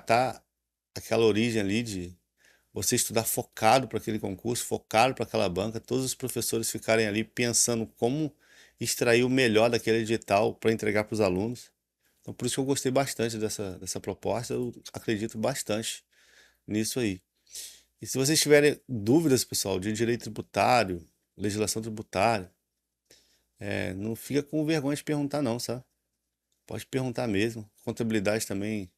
resgatar aquela origem ali de você estudar focado para aquele concurso, focado para aquela banca, todos os professores ficarem ali pensando como extrair o melhor daquele edital para entregar para os alunos. Então, por isso que eu gostei bastante dessa proposta, eu acredito bastante nisso aí. E se vocês tiverem dúvidas, pessoal, de direito tributário, legislação tributária, não fica com vergonha de perguntar não, sabe? Pode perguntar mesmo. Contabilidade também.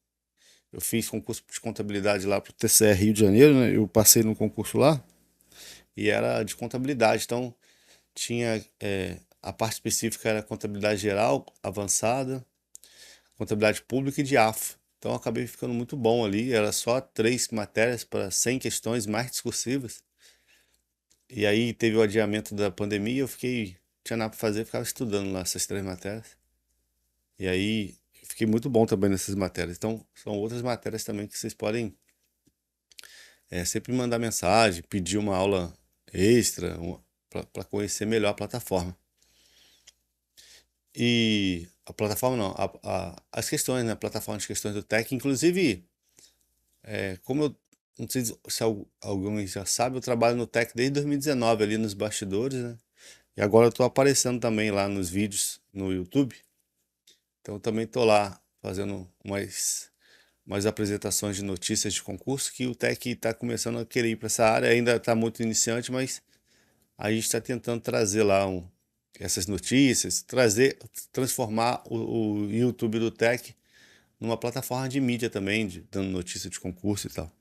Eu fiz concurso de contabilidade lá para o TCE Rio de Janeiro, né? Eu passei no concurso lá e era de contabilidade. Então, tinha a parte específica era contabilidade geral, avançada, contabilidade pública e de AFO. Então, eu acabei ficando muito bom ali. Era só 3 matérias para 100 questões mais discursivas. E aí teve o adiamento da pandemia, eu fiquei, tinha nada para fazer, ficava estudando lá essas 3 matérias. E aí fiquei muito bom também nessas matérias. Então, são outras matérias também que vocês podem sempre mandar mensagem, pedir uma aula extra para conhecer melhor a plataforma. E a plataforma não, as questões, né? A plataforma de questões do TEC, inclusive, como eu não sei se alguém já sabe, eu trabalho no TEC desde 2019 ali nos bastidores, né? E agora eu tô aparecendo também lá nos vídeos no YouTube. Então eu também tô lá fazendo umas apresentações de notícias de concurso que o TEC está começando a querer ir para essa área, ainda está muito iniciante, mas a gente está tentando trazer lá essas notícias, transformar o YouTube do TEC numa plataforma de mídia também, dando notícia de concurso e tal.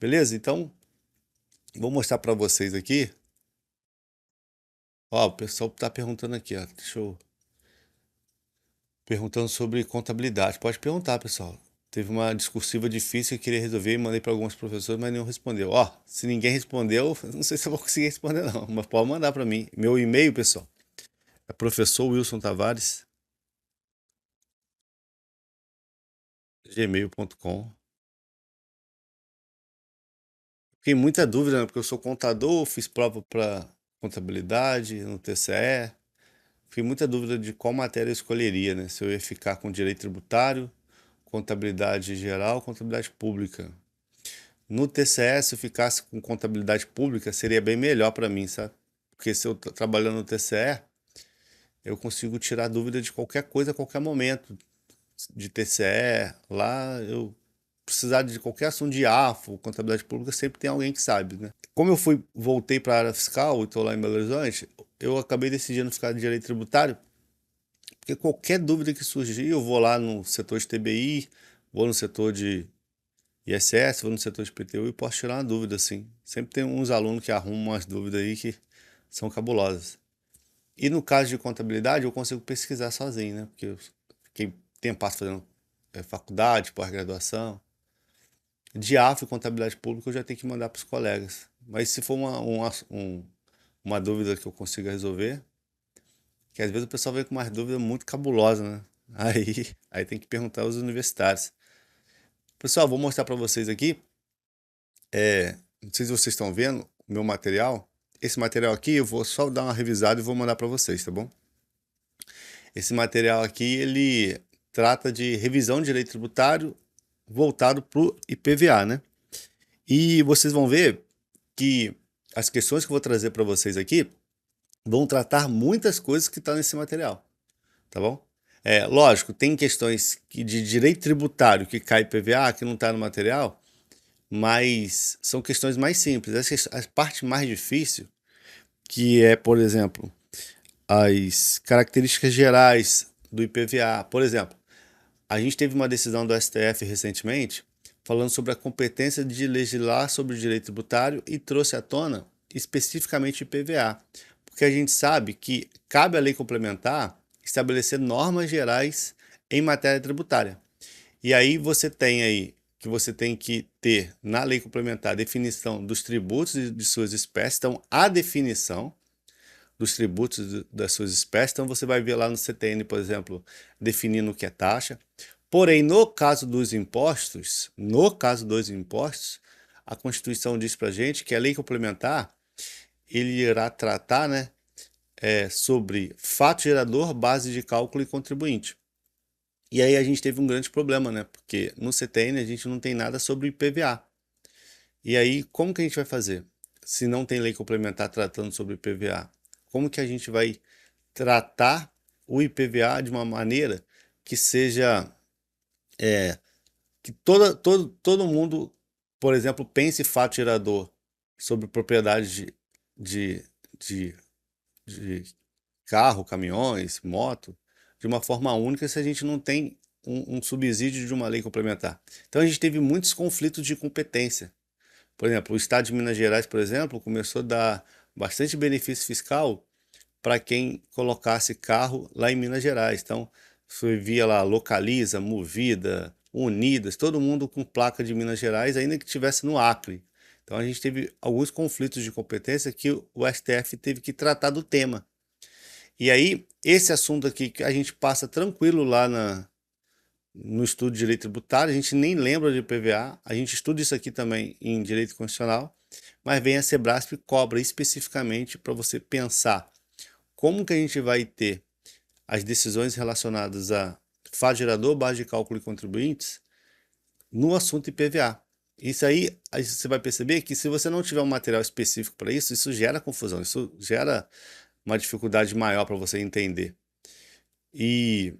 Beleza? Então, vou mostrar para vocês aqui. Ó, o pessoal tá perguntando aqui, ó. Perguntando sobre contabilidade. Pode perguntar, pessoal. Teve uma discursiva difícil que eu queria resolver e mandei para alguns professores, mas nenhum respondeu. Ó, se ninguém respondeu, não sei se eu vou conseguir responder não, mas pode mandar para mim. Meu e-mail, pessoal, é professor Wilson Tavares, gmail.com. Fiquei muita dúvida, né, porque eu sou contador, fiz prova para contabilidade no TCE. Fiquei muita dúvida de qual matéria eu escolheria, né? Se eu ia ficar com direito tributário, contabilidade geral, contabilidade pública. No TCE, se eu ficasse com contabilidade pública, seria bem melhor para mim, sabe? Porque se eu tô trabalhando no TCE, eu consigo tirar dúvida de qualquer coisa a qualquer momento. De TCE, lá eu precisar de qualquer assunto de AFO, contabilidade pública, sempre tem alguém que sabe, né? Como eu voltei para a área fiscal e estou lá em Belo Horizonte, eu acabei decidindo ficar de direito tributário, porque qualquer dúvida que surgir, eu vou lá no setor de TBI, vou no setor de ISS, vou no setor de PTU e posso tirar uma dúvida, assim. Sempre tem uns alunos que arrumam umas dúvidas aí que são cabulosas. E no caso de contabilidade, eu consigo pesquisar sozinho, né? Porque eu fiquei tempo fazendo faculdade, pós-graduação. De AFO e contabilidade pública eu já tenho que mandar para os colegas. Mas se for uma dúvida que eu consiga resolver, que às vezes o pessoal vem com uma dúvida muito cabulosa, né? Aí tem que perguntar aos universitários. Pessoal, vou mostrar para vocês aqui. Não sei se vocês estão vendo o meu material. Esse material aqui eu vou só dar uma revisada e vou mandar para vocês, tá bom? Esse material aqui, ele trata de revisão de direito tributário voltado para o IPVA, né? E vocês vão ver que as questões que eu vou trazer para vocês aqui vão tratar muitas coisas que estão nesse material, tá bom? Lógico, tem questões de direito tributário que cai IPVA, que não está no material, mas são questões mais simples. A parte mais difícil, que é, por exemplo, as características gerais do IPVA. Por exemplo, a gente teve uma decisão do STF recentemente falando sobre a competência de legislar sobre o direito tributário e trouxe à tona especificamente o IPVA, porque a gente sabe que cabe à lei complementar estabelecer normas gerais em matéria tributária. E aí você tem aí que você tem que ter na lei complementar a definição dos tributos e de suas espécies, então a definição dos tributos das suas espécies, então você vai ver lá no CTN, por exemplo, definindo o que é taxa. Porém, no caso dos impostos, a Constituição diz para a gente que a lei complementar ele irá tratar, né, sobre fato gerador, base de cálculo e contribuinte. E aí a gente teve um grande problema, né? Porque no CTN a gente não tem nada sobre IPVA. E aí, como que a gente vai fazer? Se não tem lei complementar tratando sobre IPVA, como que a gente vai tratar o IPVA de uma maneira que seja que todo mundo, por exemplo, pense fato gerador sobre propriedade de, de, de carro, caminhões, moto, de uma forma única se a gente não tem um subsídio de uma lei complementar. Então a gente teve muitos conflitos de competência. Por exemplo, o estado de Minas Gerais, por exemplo, começou a dar bastante benefício fiscal para quem colocasse carro lá em Minas Gerais. Então, você via lá Localiza, Movida, Unidas, todo mundo com placa de Minas Gerais, ainda que estivesse no Acre. Então, a gente teve alguns conflitos de competência que o STF teve que tratar do tema. E aí, esse assunto aqui que a gente passa tranquilo lá no estudo de direito tributário, a gente nem lembra de PVA, a gente estuda isso aqui também em direito constitucional, mas vem a Sebrasp e cobra especificamente para você pensar como que a gente vai ter as decisões relacionadas a fato gerador, base de cálculo e contribuintes no assunto IPVA. Isso aí você vai perceber que se você não tiver um material específico para isso, isso gera confusão, isso gera uma dificuldade maior para você entender. E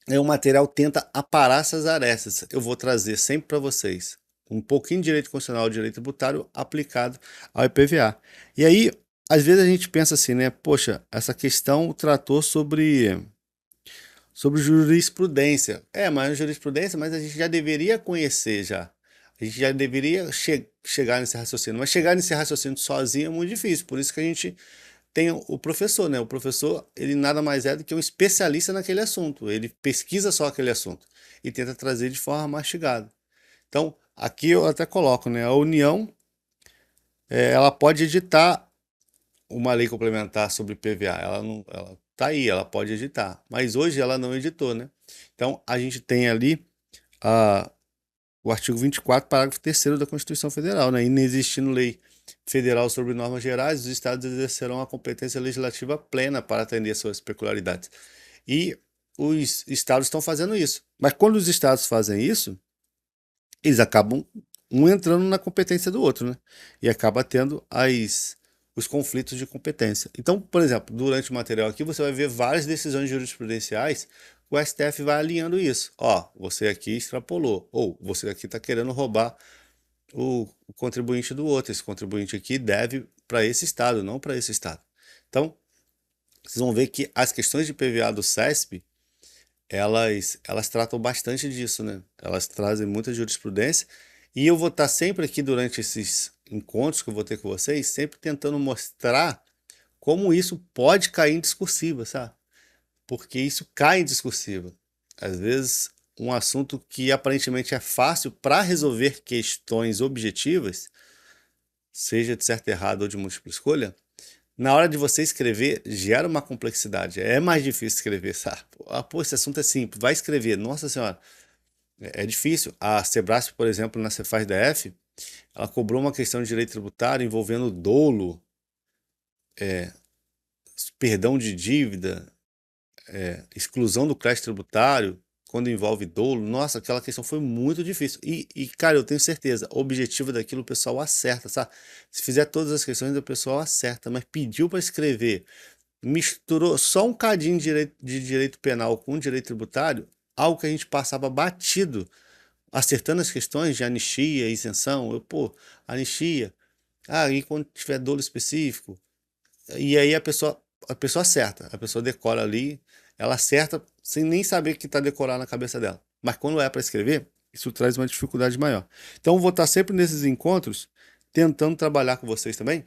o material tenta aparar essas arestas. Eu vou trazer sempre para vocês um pouquinho de direito constitucional, direito tributário aplicado ao IPVA. E aí, às vezes a gente pensa assim, né? Poxa, essa questão tratou sobre jurisprudência. Mas jurisprudência, mas a gente já deveria conhecer já. A gente já deveria chegar nesse raciocínio. Mas chegar nesse raciocínio sozinho é muito difícil. Por isso que a gente tem o professor, né? O professor, ele nada mais é do que um especialista naquele assunto. Ele pesquisa só aquele assunto e tenta trazer de forma mastigada. Então, aqui eu até coloco, né? A União, ela pode editar uma lei complementar sobre PVA. Ela não, ela tá aí, ela pode editar. Mas hoje ela não editou, né? Então, a gente tem ali a, o artigo 24, parágrafo 3º da Constituição Federal, né? Inexistindo lei federal sobre normas gerais, os estados exercerão a competência legislativa plena para atender suas peculiaridades. E os estados estão fazendo isso. Mas quando os estados fazem isso, eles acabam um entrando na competência do outro, né? E acaba tendo os conflitos de competência. Então, por exemplo, durante o material aqui você vai ver várias decisões jurisprudenciais, o STF vai alinhando isso. Ó, você aqui extrapolou, ou você aqui está querendo roubar o contribuinte do outro. Esse contribuinte aqui deve para esse estado, não para esse estado. Então, vocês vão ver que as questões de PVA do CESP, elas tratam bastante disso, né? Elas trazem muita jurisprudência e eu vou estar sempre aqui durante esses encontros que eu vou ter com vocês, sempre tentando mostrar como isso pode cair em discursiva, sabe? Porque isso cai em discursiva. Às vezes, um assunto que aparentemente é fácil para resolver questões objetivas, seja de certo, errado ou de múltipla escolha, na hora de você escrever, gera uma complexidade. É mais difícil escrever, sabe? Pô, esse assunto é simples, vai escrever. Nossa Senhora, é difícil. A Sebrasp, por exemplo, na Cefaz DF, ela cobrou uma questão de direito tributário envolvendo dolo, perdão de dívida, exclusão do crédito tributário, quando envolve dolo. Nossa, aquela questão foi muito difícil. Cara, eu tenho certeza, o objetivo daquilo o pessoal acerta, sabe? Se fizer todas as questões, o pessoal acerta, mas pediu para escrever, misturou só um cadinho de direito penal com direito tributário, algo que a gente passava batido, acertando as questões de anistia, isenção. Anistia. E quando tiver dolo específico. E aí a pessoa acerta, a pessoa decora ali, ela acerta sem nem saber que está decorado na cabeça dela. Mas quando é para escrever, isso traz uma dificuldade maior. Então, eu vou estar sempre nesses encontros, tentando trabalhar com vocês também,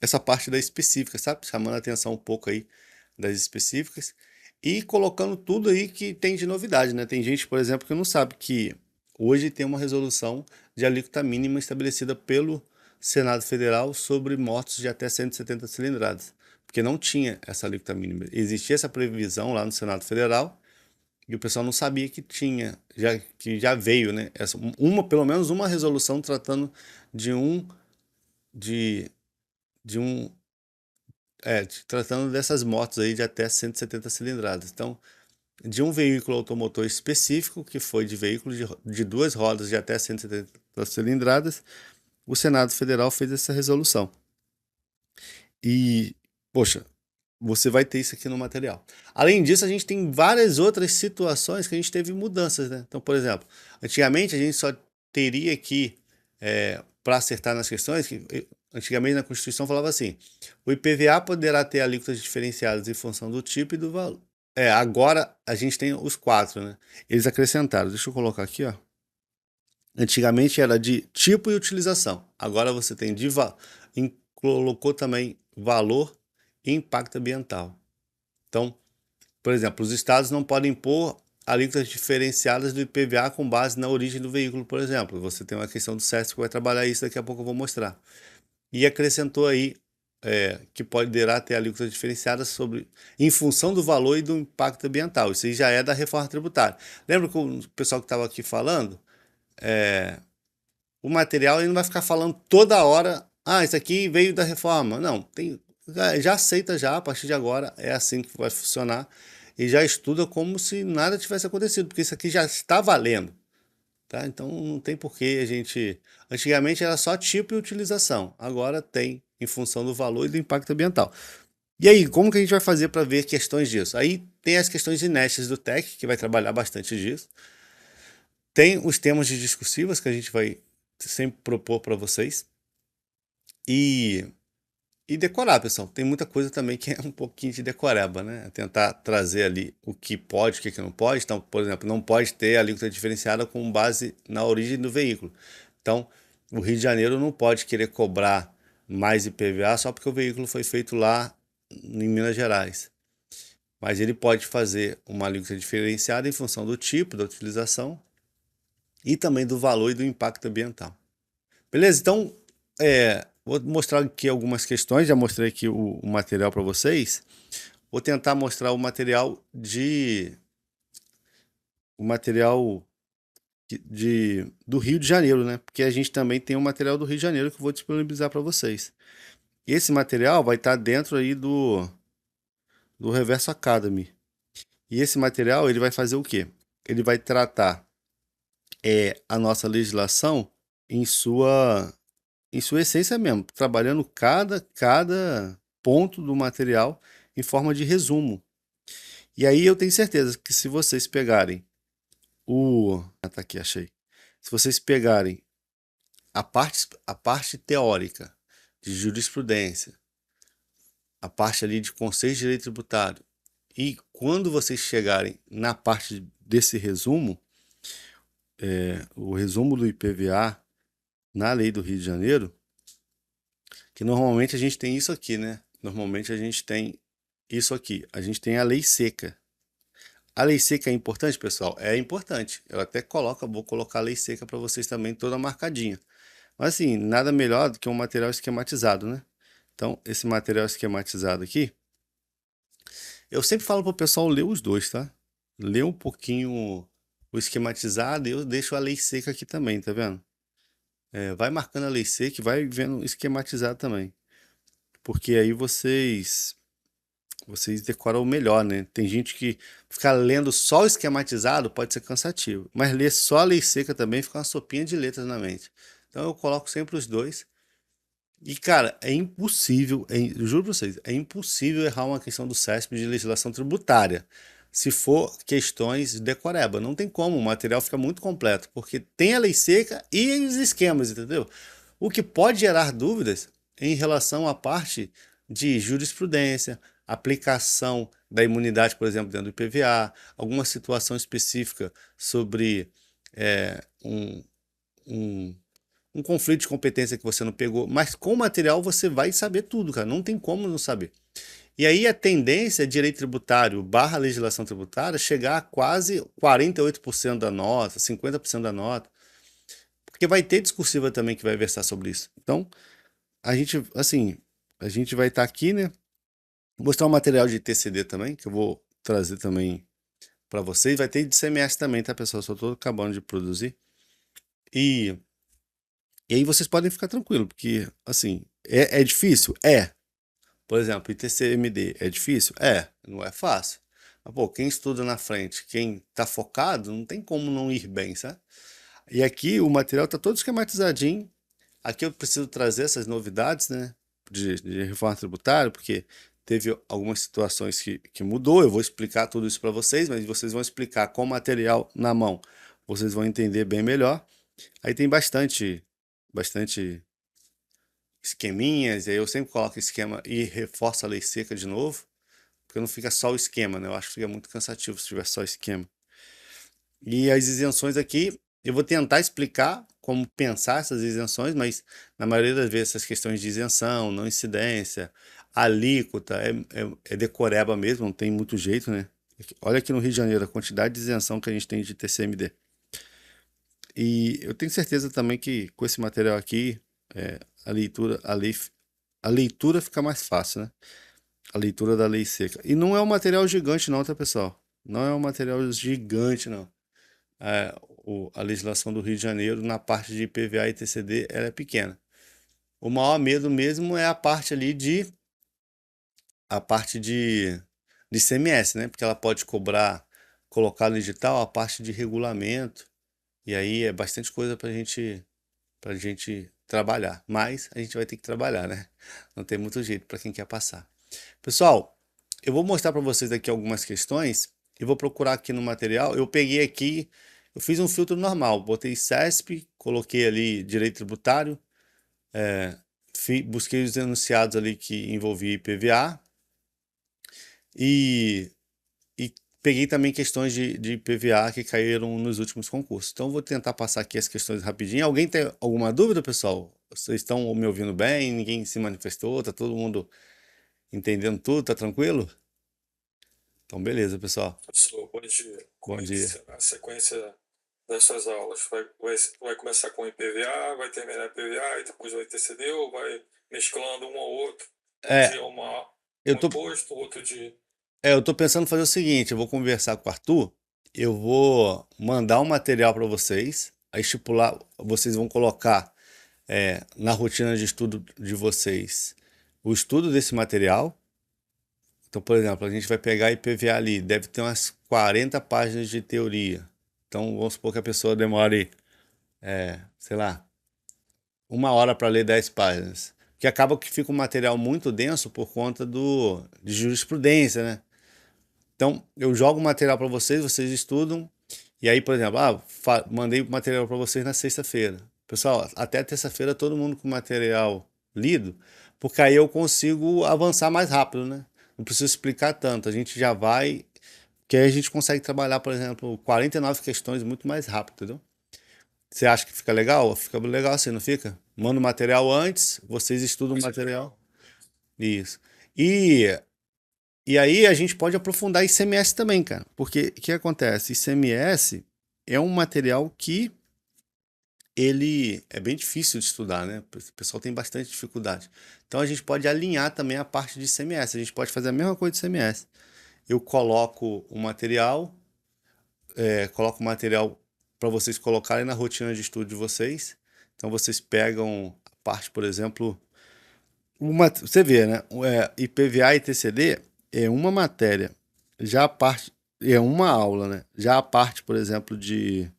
essa parte da específica, sabe? Chamando a atenção um pouco aí das específicas e colocando tudo aí que tem de novidade, né? Tem gente, por exemplo, que não sabe que hoje tem uma resolução de alíquota mínima estabelecida pelo Senado Federal sobre motos de até 170 cilindradas, porque não tinha essa alíquota mínima. Existia essa previsão lá no Senado Federal e o pessoal não sabia que tinha, que já veio, né? Pelo menos uma resolução tratando de um de, de tratando dessas motos aí de até 170 cilindradas. Então, de um veículo automotor específico, que foi de veículo de 2 rodas de até 170 cilindradas, o Senado Federal fez essa resolução. E, poxa, você vai ter isso aqui no material. Além disso, a gente tem várias outras situações que a gente teve mudanças, né? Então, por exemplo, antigamente a gente só teria que, para acertar nas questões, antigamente na Constituição falava assim, o IPVA poderá ter alíquotas diferenciadas em função do tipo e do valor. Agora a gente tem os 4, né? Eles acrescentaram, deixa eu colocar aqui, ó. Antigamente era de tipo e utilização. Agora você tem colocou também valor e impacto ambiental. Então, por exemplo, os estados não podem impor alíquotas diferenciadas do IPVA com base na origem do veículo, por exemplo. Você tem uma questão do SESC que vai trabalhar isso, daqui a pouco eu vou mostrar. E acrescentou aí que poderá ter alíquotas diferenciadas em função do valor e do impacto ambiental. Isso aí já é da reforma tributária. Lembra que o pessoal que estava aqui falando, o material ele não vai ficar falando toda hora, isso aqui veio da reforma. Não, já aceita já, a partir de agora é assim que vai funcionar e já estuda como se nada tivesse acontecido, porque isso aqui já está valendo, tá? Então não tem porquê a gente... Antigamente era só tipo e utilização, agora tem em função do valor e do impacto ambiental. E aí, como que a gente vai fazer para ver questões disso? Aí tem as questões inertes do TEC, que vai trabalhar bastante disso. Tem os temas de discursivas que a gente vai sempre propor para vocês. E decorar, pessoal. Tem muita coisa também que é um pouquinho de decoreba, né? Tentar trazer ali o que pode, o que não pode. Então, por exemplo, não pode ter alíquota diferenciada com base na origem do veículo. Então, o Rio de Janeiro não pode querer cobrar mais IPVA só porque o veículo foi feito lá em Minas Gerais. Mas ele pode fazer uma alíquota diferenciada em função do tipo, da utilização e também do valor e do impacto ambiental. Beleza? Então, vou mostrar aqui algumas questões, já mostrei aqui o material para vocês. Vou tentar mostrar o material do Rio de Janeiro, né? Porque a gente também tem um material do Rio de Janeiro que eu vou disponibilizar para vocês. E esse material vai estar dentro aí do Reverso Academy. E esse material ele vai fazer o quê? Ele vai tratar a nossa legislação em sua essência mesmo, trabalhando cada ponto do material em forma de resumo. E aí eu tenho certeza que se vocês pegarem tá aqui, achei. Se vocês pegarem a parte teórica de jurisprudência, a parte ali de conceito de direito tributário, e quando vocês chegarem na parte desse resumo, o resumo do IPVA na lei do Rio de Janeiro, que normalmente a gente tem isso aqui, né? Normalmente a gente tem isso aqui. A gente tem a lei seca. A lei seca é importante, pessoal? É importante. Eu até vou colocar a lei seca para vocês também toda marcadinha. Mas assim, nada melhor do que um material esquematizado, né? Então, esse material esquematizado aqui, eu sempre falo para o pessoal ler os dois, tá? Ler um pouquinho o esquematizado e eu deixo a lei seca aqui também, tá vendo? Vai marcando a lei seca e vai vendo esquematizado também. Porque aí vocês decoram melhor, né? Tem gente que ficar lendo só o esquematizado pode ser cansativo, mas ler só a lei seca também fica uma sopinha de letras na mente. Então eu coloco sempre os dois. E cara, é impossível, eu juro pra vocês, é impossível errar uma questão do CESP de legislação tributária. Se for questões decoreba, não tem como, o material fica muito completo, porque tem a lei seca e os esquemas, entendeu? O que pode gerar dúvidas em relação à parte de jurisprudência, aplicação da imunidade, por exemplo, dentro do IPVA, alguma situação específica sobre um, um um conflito de competência que você não pegou, mas com o material você vai saber tudo, cara, não tem como não saber. E aí a tendência é direito tributário barra legislação tributária chegar a quase 48% da nota, 50% da nota, porque vai ter discursiva também que vai versar sobre isso. Então, a gente vai estar aqui, né, vou mostrar um material de TCD também, que eu vou trazer também para vocês, vai ter de CMS também, tá, pessoal? Só estou acabando de produzir. E aí vocês podem ficar tranquilos, porque, assim, é difícil? É. Por exemplo, ITCMD é difícil? Não é fácil. Mas, pô, quem estuda na frente, quem tá focado, não tem como não ir bem, sabe? E aqui o material tá todo esquematizadinho. Aqui eu preciso trazer essas novidades, né, de reforma tributária, porque teve algumas situações que mudou. Eu vou explicar tudo isso para vocês, mas vocês vão explicar com o material na mão. Vocês vão entender bem melhor. Aí tem bastante esqueminhas, e aí eu sempre coloco esquema e reforço a lei seca de novo, porque não fica só o esquema, né? Eu acho que fica muito cansativo se tiver só esquema. E as isenções aqui, eu vou tentar explicar como pensar essas isenções, mas na maioria das vezes essas questões de isenção, não incidência, alíquota, é decoreba mesmo, não tem muito jeito, né? Olha aqui no Rio de Janeiro a quantidade de isenção que a gente tem de TCMD. E eu tenho certeza também que com esse material aqui, a leitura fica mais fácil, né? A leitura da lei seca. E não é um material gigante não, tá, pessoal? Não é um material gigante, não. A legislação do Rio de Janeiro, na parte de IPVA e TCD, ela é pequena. O maior medo mesmo é a parte ali de ICMS, né? Porque ela pode cobrar, colocar no edital a parte de regulamento, e aí é bastante coisa pra gente trabalhar. Mas a gente vai ter que trabalhar, né? Não tem muito jeito para quem quer passar. Pessoal, eu vou mostrar para vocês aqui algumas questões e vou procurar aqui no material. Eu peguei aqui, eu fiz um filtro normal, botei CESP, coloquei ali direito tributário, busquei os enunciados ali que envolvia IPVA e, e peguei também questões de IPVA que caíram nos últimos concursos. Então vou tentar passar aqui as questões rapidinho. Alguém tem alguma dúvida, pessoal? Vocês estão me ouvindo bem? Ninguém se manifestou? Tá todo mundo entendendo tudo? Tá tranquilo? Então beleza, pessoal. Professor, bom dia. Bom Como é que dia. será a sequência das suas aulas? Vai começar com IPVA, vai terminar IPVA e depois vai TCD ou vai mesclando um ao outro? Um É, dia eu um tô, imposto, outro dia. eu tô pensando em fazer o seguinte, eu vou conversar com o Arthur, eu vou mandar um material para vocês, aí estipular, vocês vão colocar na rotina de estudo de vocês o estudo desse material. Então, por exemplo, a gente vai pegar IPVA ali, deve ter umas 40 páginas de teoria. Então, vamos supor que a pessoa demore, sei lá, 1 hora para ler 10 páginas. Que acaba que fica um material muito denso por conta de jurisprudência, né? Então, eu jogo o material para vocês, vocês estudam. E aí, por exemplo, mandei o material para vocês na sexta-feira. Pessoal, até terça-feira todo mundo com material lido, porque aí eu consigo avançar mais rápido, né? Não preciso explicar tanto. A gente já vai, que aí a gente consegue trabalhar, por exemplo, 49 questões muito mais rápido, entendeu? Você acha que fica legal? Fica legal assim, não fica? Manda o material antes, vocês estudam o Vai ser material. legal. Isso. E e aí a gente pode aprofundar ICMS também, cara. Porque o que acontece? ICMS é um material que ele é bem difícil de estudar, né? O pessoal tem bastante dificuldade. Então a gente pode alinhar também a parte de ICMS. A gente pode fazer a mesma coisa de ICMS. Eu coloco o material para vocês colocarem na rotina de estudo de vocês. Então vocês pegam a parte, por exemplo, você vê, né? IPVA e TCD é uma matéria. Já a parte é uma aula, né? Já a parte, por exemplo, de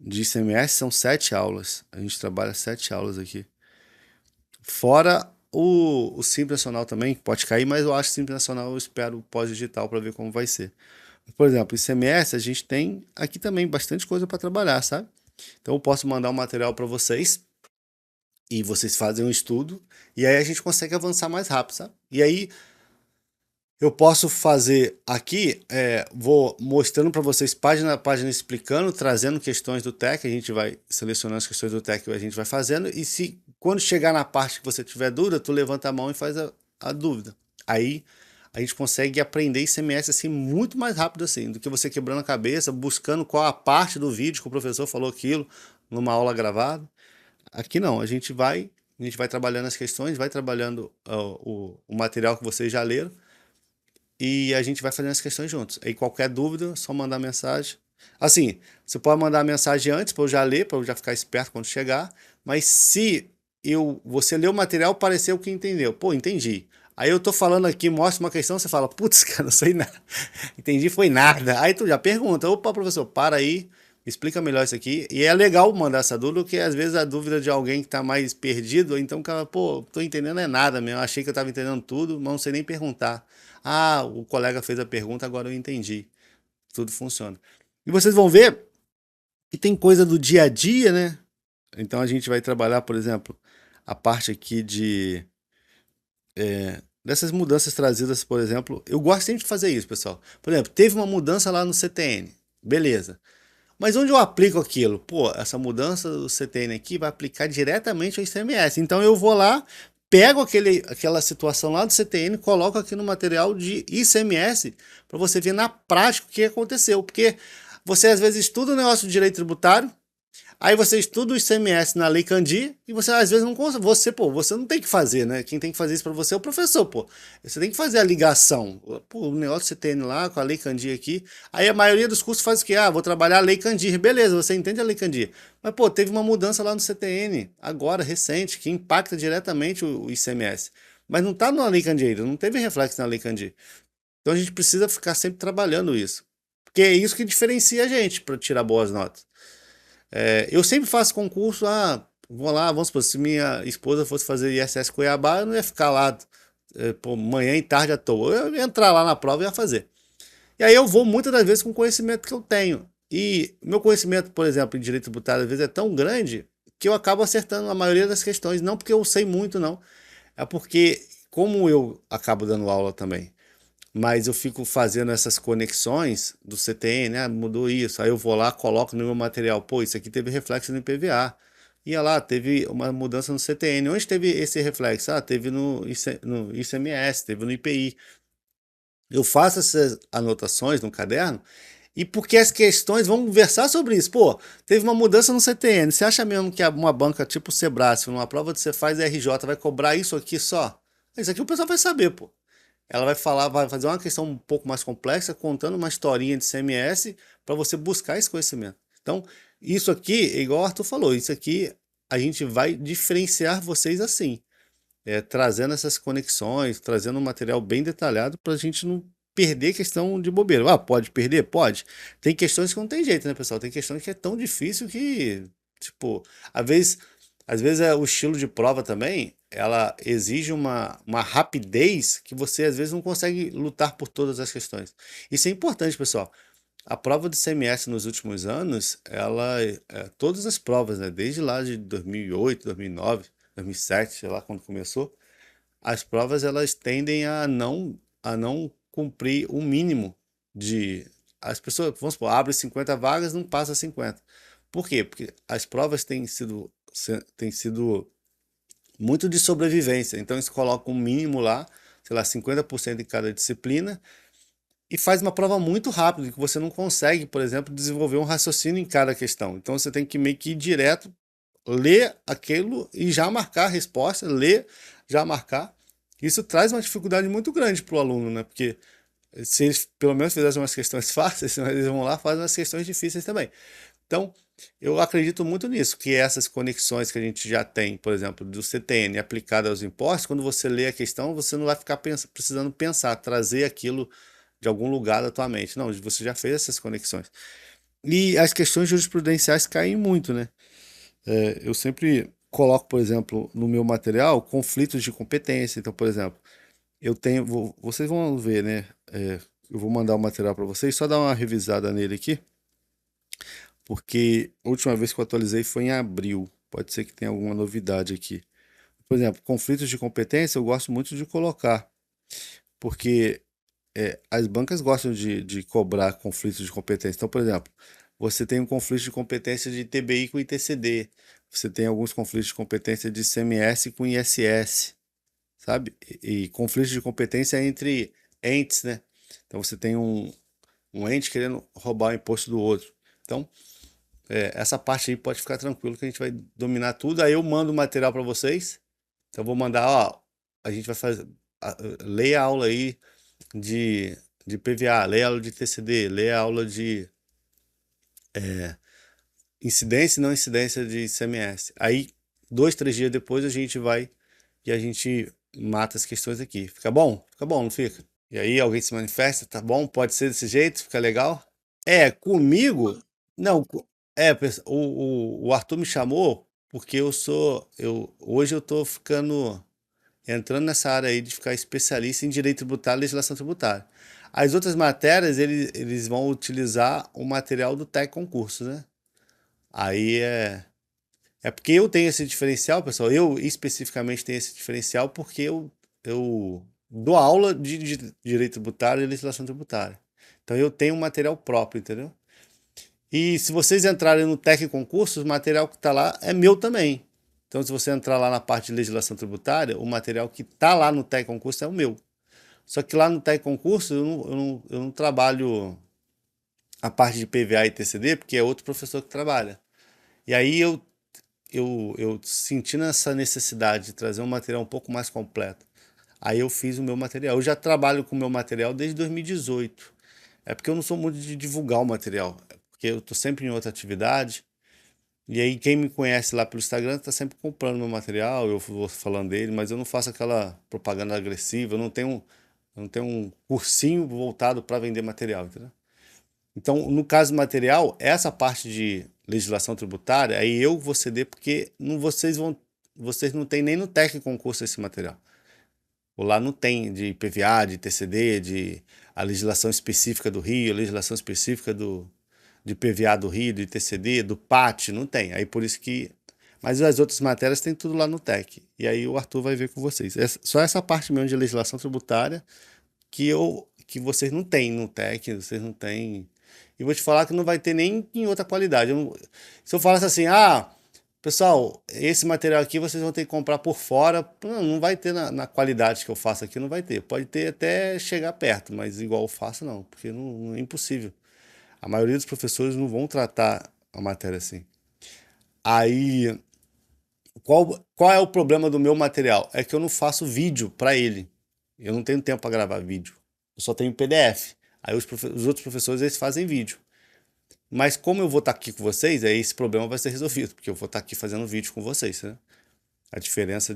ICMS são 7 aulas. A gente trabalha 7 aulas aqui. Fora o Simples Nacional também, pode cair, mas eu acho que Simples Nacional eu espero pós-digital para ver como vai ser. Por exemplo, ICMS a gente tem aqui também bastante coisa para trabalhar, sabe? Então eu posso mandar um material para vocês e vocês fazem um estudo e aí a gente consegue avançar mais rápido, sabe? E aí eu posso fazer aqui, vou mostrando para vocês página a página explicando, trazendo questões do TEC, a gente vai selecionando as questões do TEC e a gente vai fazendo, e se quando chegar na parte que você tiver dúvida, tu levanta a mão e faz a dúvida. Aí a gente consegue aprender ICMS assim muito mais rápido assim, do que você quebrando a cabeça, buscando qual a parte do vídeo que o professor falou aquilo numa aula gravada. Aqui não, a gente vai trabalhando as questões, vai trabalhando o material que vocês já leram, e a gente vai fazendo as questões juntos. Aí qualquer dúvida, só mandar mensagem. Assim, você pode mandar mensagem antes para eu já ler, para eu já ficar esperto quando chegar, mas se você ler o material, pareceu que entendeu. Pô, entendi. Aí eu tô falando aqui, mostra uma questão, você fala, putz, cara, não sei nada. Entendi, foi nada. Aí tu já pergunta, opa, professor, para aí, explica melhor isso aqui. E é legal mandar essa dúvida, porque às vezes a dúvida de alguém que tá mais perdido, então o cara, pô, tô entendendo é nada mesmo, achei que eu tava entendendo tudo, mas não sei nem perguntar. Ah, o colega fez a pergunta, agora eu entendi. Tudo funciona. E vocês vão ver que tem coisa do dia a dia, né? Então a gente vai trabalhar, por exemplo, a parte aqui dessas mudanças trazidas, por exemplo. Eu gosto sempre de fazer isso, pessoal. Por exemplo, teve uma mudança lá no CTN. Beleza. Mas onde eu aplico aquilo? Pô, essa mudança do CTN aqui vai aplicar diretamente ao ICMS. Então eu vou lá, pego aquela situação lá do CTN, coloco aqui no material de ICMS para você ver na prática o que aconteceu. Porque você às vezes estuda o negócio de direito tributário, aí você estuda o ICMS na Lei Candir e você às vezes não consegue. Você não tem que fazer, né? Quem tem que fazer isso para você é o professor, pô. Você tem que fazer a ligação. Pô, o negócio que você tem lá com a Lei Candir aqui. Aí a maioria dos cursos faz o quê? Ah, vou trabalhar a Lei Candir. Beleza, você entende a Lei Candir. Mas, pô, teve uma mudança lá no CTN, agora, recente, que impacta diretamente o ICMS. Mas não tá na Lei Candir ainda, não teve reflexo na Lei Candir. Então a gente precisa ficar sempre trabalhando isso. Porque é isso que diferencia a gente para tirar boas notas. Eu sempre faço concurso, vou lá, vamos supor, se minha esposa fosse fazer ISS Cuiabá, eu não ia ficar lá manhã e tarde à toa. Eu ia entrar lá na prova e ia fazer. E aí eu vou muitas das vezes com o conhecimento que eu tenho. E meu conhecimento, por exemplo, em direito tributário, às vezes é tão grande que eu acabo acertando a maioria das questões. Não porque eu sei muito, não. É porque, como eu acabo dando aula também, mas eu fico fazendo essas conexões do CTN, mudou isso, aí eu vou lá, coloco no meu material, pô, isso aqui teve reflexo no IPVA, ia lá, teve uma mudança no CTN, onde teve esse reflexo? Teve no ICMS, teve no IPI. Eu faço essas anotações no caderno, e porque as questões vão versar sobre isso. Pô, teve uma mudança no CTN, você acha mesmo que uma banca tipo o Sebrasf, numa prova de Cefaz e RJ, vai cobrar isso aqui só? Isso aqui o pessoal vai saber, pô. Ela vai falar, vai fazer uma questão um pouco mais complexa, contando uma historinha de CMS para você buscar esse conhecimento. Então, isso aqui, igual o Arthur falou, isso aqui a gente vai diferenciar vocês assim, trazendo essas conexões, trazendo um material bem detalhado para a gente não perder questão de bobeira. Pode perder? Pode. Tem questões que não tem jeito, né, pessoal? Tem questões que é tão difícil que, tipo, às vezes, às vezes o estilo de prova também, ela exige uma rapidez que você às vezes não consegue lutar por todas as questões. Isso é importante, pessoal. A prova do CMS nos últimos anos, todas as provas, né, desde lá de 2008, 2009, 2007, sei lá quando começou, as provas elas tendem a não cumprir o mínimo de as pessoas, vamos supor, abre 50 vagas, não passa 50. Por quê? Porque as provas têm sido muito de sobrevivência. Então eles colocam um mínimo lá, sei lá, 50% em cada disciplina e faz uma prova muito rápida, que você não consegue, por exemplo, desenvolver um raciocínio em cada questão. Então você tem que meio que ir direto, ler aquilo e já marcar a resposta, ler, já marcar. Isso traz uma dificuldade muito grande para o aluno, né? Porque se eles pelo menos fizessem umas questões fáceis, eles vão lá e fazem umas questões difíceis também. Então, eu acredito muito nisso, que essas conexões que a gente já tem, por exemplo, do CTN aplicado aos impostos, quando você lê a questão, você não vai ficar precisando pensar, trazer aquilo de algum lugar da tua mente. Não, você já fez essas conexões. E as questões jurisprudenciais caem muito, né? Eu sempre coloco, por exemplo, no meu material, conflitos de competência. Então, por exemplo, vocês vão ver, né? Eu vou mandar o material para vocês, só dar uma revisada nele aqui, porque a última vez que eu atualizei foi em abril. Pode ser que tenha alguma novidade aqui. Por exemplo, conflitos de competência eu gosto muito de colocar, porque as bancas gostam de cobrar conflitos de competência. Então, por exemplo, você tem um conflito de competência de TBI com ITCD, você tem alguns conflitos de competência de CMS com ISS, sabe? E conflitos de competência entre entes, né? Então você tem um ente querendo roubar o imposto do outro. Então, essa parte aí pode ficar tranquilo que a gente vai dominar tudo. Aí eu mando o material para vocês. Então eu vou mandar, ó, a gente vai fazer, leia a aula aí de PVA, leia a aula de TCD, leia a aula de incidência e não incidência de ICMS. Aí, 2, 3 dias depois a gente vai e a gente mata as questões aqui. Fica bom? Fica bom, não fica? E aí alguém se manifesta, tá bom? Pode ser desse jeito, fica legal? Comigo, não, o Arthur me chamou porque hoje eu tô entrando nessa área aí de ficar especialista em direito tributário e legislação tributária. As outras matérias, eles vão utilizar o material do TEC Concurso, né? Aí é porque eu tenho esse diferencial, pessoal. Eu especificamente tenho esse diferencial porque eu dou aula de direito tributário e legislação tributária. Então eu tenho um material próprio, entendeu? E se vocês entrarem no TEC Concursos, o material que está lá é meu também. Então, se você entrar lá na parte de legislação tributária, o material que está lá no TEC Concursos é o meu. Só que lá no TEC Concursos eu não trabalho a parte de PVA e TCD, porque é outro professor que trabalha. E aí eu sentindo essa necessidade de trazer um material um pouco mais completo. Aí eu fiz o meu material. Eu já trabalho com o meu material desde 2018. É porque eu não sou muito de divulgar o material, é porque eu estou sempre em outra atividade. E aí quem me conhece lá pelo Instagram está sempre comprando meu material, eu vou falando dele, mas eu não faço aquela propaganda agressiva, eu não tenho um cursinho voltado para vender material, entendeu? Então, no caso do material, essa parte de legislação tributária, aí eu vou ceder porque vocês não têm nem no técnico concurso esse material. Ou lá não tem de PVA, de TCD, de a legislação específica do Rio, a legislação específica de PVA do Rio, de TCD, do PAT, não tem. Aí por isso que. Mas as outras matérias tem tudo lá no TEC. E aí o Arthur vai ver com vocês. Só essa parte mesmo de legislação tributária que vocês não têm no TEC, vocês não têm. E vou te falar que não vai ter nem em outra qualidade. Se eu falasse assim, pessoal, esse material aqui vocês vão ter que comprar por fora, não vai ter na qualidade que eu faço aqui, não vai ter. Pode ter até chegar perto, mas igual eu faço, não, porque não é impossível. A maioria dos professores não vão tratar a matéria assim. Aí, qual é o problema do meu material? É que eu não faço vídeo para ele. Eu não tenho tempo para gravar vídeo. Eu só tenho PDF. Aí os outros professores eles fazem vídeo. Mas como eu vou estar aqui com vocês, aí esse problema vai ser resolvido, porque eu vou estar aqui fazendo vídeo com vocês, né? A diferença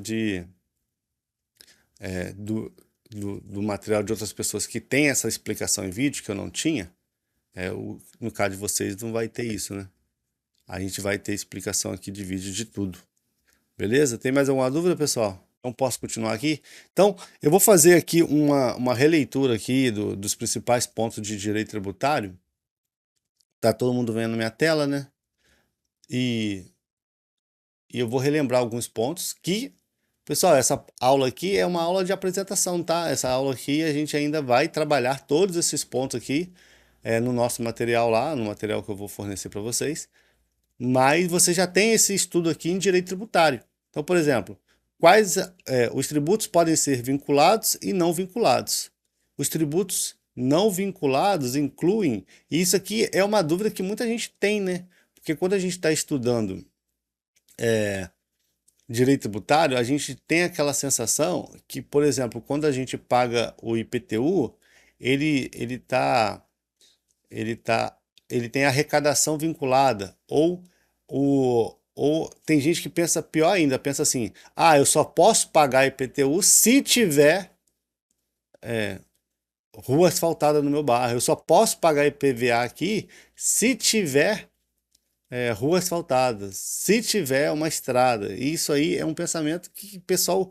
do material de outras pessoas que tem essa explicação em vídeo que eu não tinha, no caso de vocês não vai ter isso, né? A gente vai ter explicação aqui de vídeo de tudo. Beleza? Tem mais alguma dúvida, pessoal? Não posso continuar aqui? Então, eu vou fazer aqui uma releitura aqui dos principais pontos de direito tributário. Tá todo mundo vendo minha tela, né? E eu vou relembrar alguns pontos que, pessoal, essa aula aqui é uma aula de apresentação, tá? Essa aula aqui a gente ainda vai trabalhar todos esses pontos aqui no nosso material lá, no material que eu vou fornecer para vocês. Mas você já tem esse estudo aqui em direito tributário. Então, por exemplo, os tributos podem ser vinculados e não vinculados. Os tributos não vinculados incluem, e isso aqui é uma dúvida que muita gente tem, né? Porque quando a gente está estudando direito tributário, a gente tem aquela sensação que, por exemplo, quando a gente paga o IPTU, ele tá ele tá, ele tem arrecadação vinculada, ou tem gente que pensa pior ainda, pensa assim, eu só posso pagar IPTU se tiver rua asfaltada no meu bairro, eu só posso pagar IPVA aqui se tiver rua asfaltada, se tiver uma estrada. E isso aí é um pensamento que o pessoal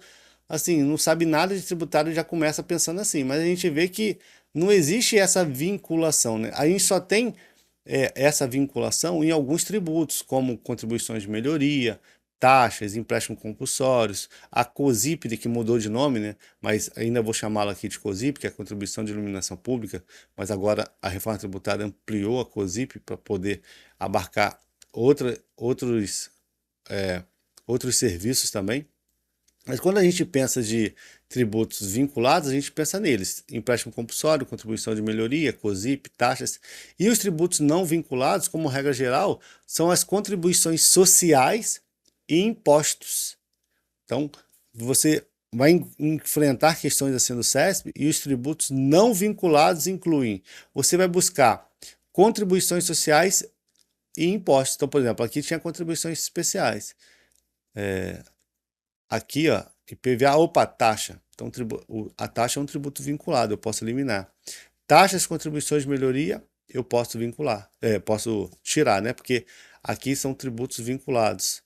assim, não sabe nada de tributário e já começa pensando assim, mas a gente vê que não existe essa vinculação, né? A gente só tem essa vinculação em alguns tributos, como contribuições de melhoria, taxas, empréstimos compulsórios, a COSIP, que mudou de nome, né? Mas ainda vou chamá-la aqui de COSIP, que é a Contribuição de Iluminação Pública, mas agora a reforma tributária ampliou a COSIP para poder abarcar outros serviços também. Mas quando a gente pensa de tributos vinculados, a gente pensa neles: empréstimo compulsório, contribuição de melhoria, COSIP, taxas. E os tributos não vinculados, como regra geral, são as contribuições sociais e impostos. Então, você vai enfrentar questões assim do CESP e os tributos não vinculados incluem. Você vai buscar contribuições sociais e impostos. Então, por exemplo, aqui tinha contribuições especiais. Aqui, ó, IPVA, opa, taxa. Então, a taxa é um tributo vinculado, eu posso eliminar. Taxas, contribuições de melhoria, eu posso vincular, posso tirar, né? Porque aqui são tributos vinculados.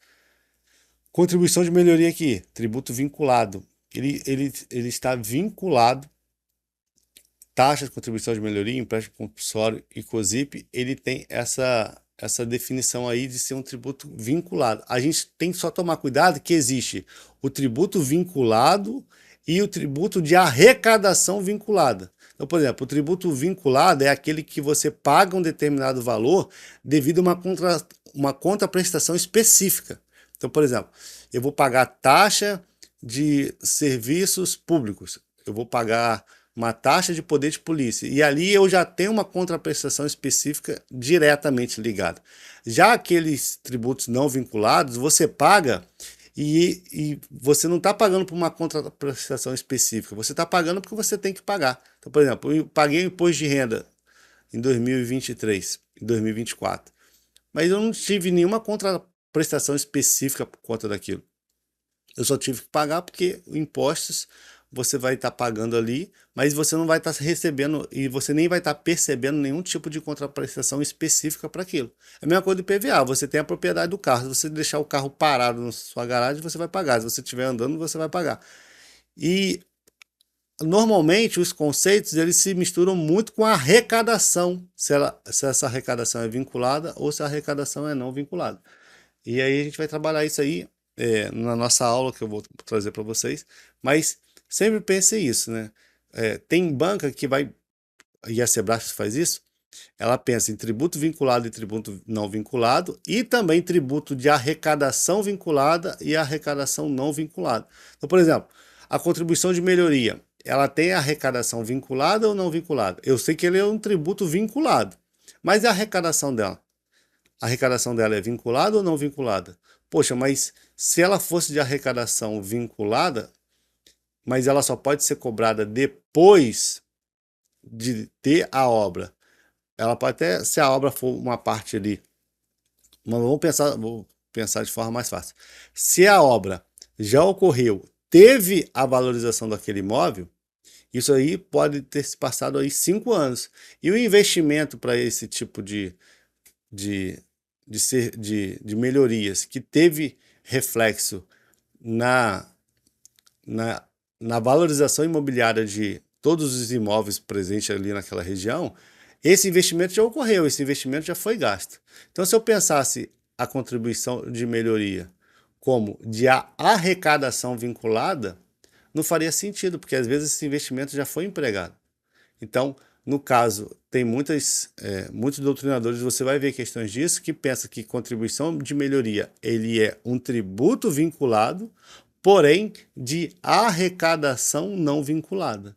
Contribuição de melhoria aqui, tributo vinculado. Ele está vinculado. Taxas, contribuição de melhoria, empréstimo compulsório e COSIP, ele tem essa definição aí de ser um tributo vinculado. A gente tem que só tomar cuidado que existe o tributo vinculado e o tributo de arrecadação vinculada. Então, por exemplo, o tributo vinculado é aquele que você paga um determinado valor devido a uma contraprestação específica. Então, por exemplo, eu vou pagar taxa de serviços públicos, eu vou pagar uma taxa de poder de polícia, e ali eu já tenho uma contraprestação específica diretamente ligada. Já aqueles tributos não vinculados, você paga e você não está pagando por uma contraprestação específica, você está pagando porque você tem que pagar. Então, por exemplo, eu paguei o imposto de renda em 2023, em 2024, mas eu não tive nenhuma contraprestação específica por conta daquilo. Eu só tive que pagar porque impostos você vai estar pagando ali, mas você não vai estar recebendo e você nem vai estar percebendo nenhum tipo de contraprestação específica para aquilo. É a mesma coisa do IPVA, você tem a propriedade do carro, se você deixar o carro parado na sua garagem, você vai pagar, se você estiver andando, você vai pagar. E normalmente os conceitos eles se misturam muito com a arrecadação, se essa arrecadação é vinculada ou se a arrecadação é não vinculada. E aí a gente vai trabalhar isso aí na nossa aula que eu vou trazer para vocês, mas sempre pense isso, né? Tem banca que vai, e a Sebrae faz isso, ela pensa em tributo vinculado e tributo não vinculado, e também tributo de arrecadação vinculada e arrecadação não vinculada. Então, por exemplo, a contribuição de melhoria, ela tem arrecadação vinculada ou não vinculada? Eu sei que ele é um tributo vinculado, mas e a arrecadação dela? A arrecadação dela é vinculada ou não vinculada? Poxa, mas se ela fosse de arrecadação vinculada, mas ela só pode ser cobrada depois de ter a obra. Ela pode até, se a obra for uma parte ali, mas vou pensar de forma mais fácil. Se a obra já ocorreu, teve a valorização daquele imóvel, isso aí pode ter se passado aí 5 anos. E o investimento para esse tipo de melhorias que teve reflexo na, na valorização imobiliária de todos os imóveis presentes ali naquela região, esse investimento já ocorreu, esse investimento já foi gasto. Então, se eu pensasse a contribuição de melhoria como de arrecadação vinculada, não faria sentido, porque às vezes esse investimento já foi empregado. Então, no caso, tem muitos doutrinadores, você vai ver questões disso, que pensam que contribuição de melhoria ele é um tributo vinculado, porém de arrecadação não vinculada.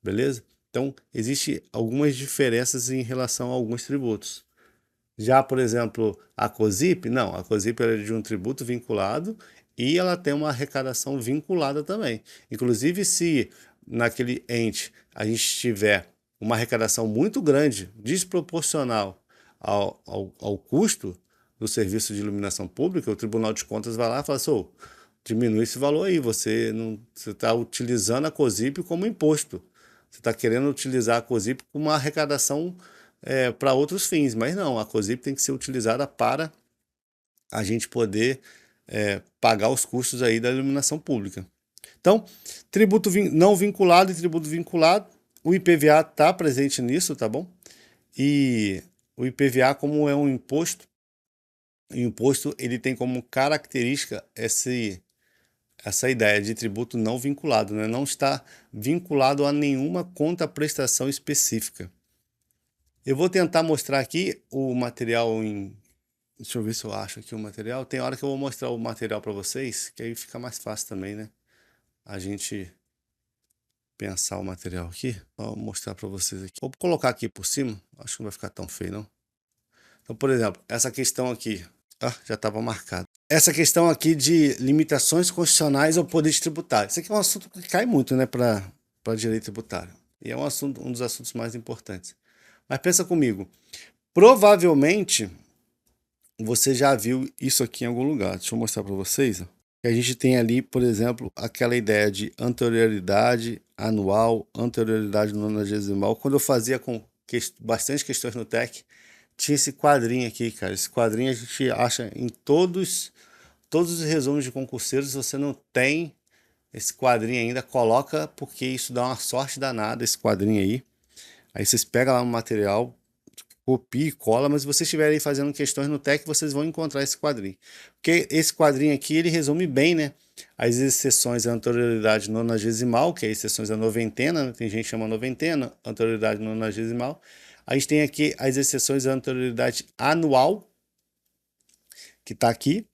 Beleza? Então, existem algumas diferenças em relação a alguns tributos. Já, por exemplo, a COSIP, não, a COSIP é de um tributo vinculado e ela tem uma arrecadação vinculada também. Inclusive, se naquele ente a gente tiver uma arrecadação muito grande, desproporcional ao custo do serviço de iluminação pública, o Tribunal de Contas vai lá e fala assim, diminui esse valor aí, você está utilizando a COSIP como imposto. Você está querendo utilizar a COSIP como uma arrecadação para outros fins, mas não, a COSIP tem que ser utilizada para a gente poder pagar os custos aí da iluminação pública. Então, tributo não vinculado e tributo vinculado, o IPVA está presente nisso, tá bom? E o IPVA, como é um imposto, o imposto ele tem como característica essa ideia de tributo não vinculado, né? Não está vinculado a nenhuma contraprestação específica. Eu vou tentar mostrar aqui o material em... Deixa eu ver se eu acho aqui o material. Tem hora que eu vou mostrar o material para vocês, que aí fica mais fácil também, né? A gente pensar o material aqui. Vou mostrar para vocês aqui. Vou colocar aqui por cima. Acho que não vai ficar tão feio, não. Então, por exemplo, essa questão aqui. Já estava marcado. Essa questão aqui de limitações constitucionais ao poder tributário. Isso aqui é um assunto que cai muito, né, para direito tributário. E é um dos assuntos mais importantes. Mas pensa comigo. Provavelmente você já viu isso aqui em algum lugar. Deixa eu mostrar para vocês. que a gente tem ali, por exemplo, aquela ideia de anterioridade anual, anterioridade nonagesimal. Quando eu fazia com bastante questões no TEC, tinha esse quadrinho aqui, cara. Esse quadrinho a gente acha em todos os resumos de concurseiros. Se você não tem esse quadrinho ainda, coloca, porque isso dá uma sorte danada, esse quadrinho aí. Aí vocês pegam lá no material, copia e cola, mas se vocês estiverem fazendo questões no TEC, vocês vão encontrar esse quadrinho. Porque esse quadrinho aqui, ele resume bem, né? As exceções à anterioridade nonagesimal, que é exceções à noventena, né? Tem gente que chama noventena, anterioridade nonagesimal. A gente tem aqui as exceções à anterioridade anual, que está aqui.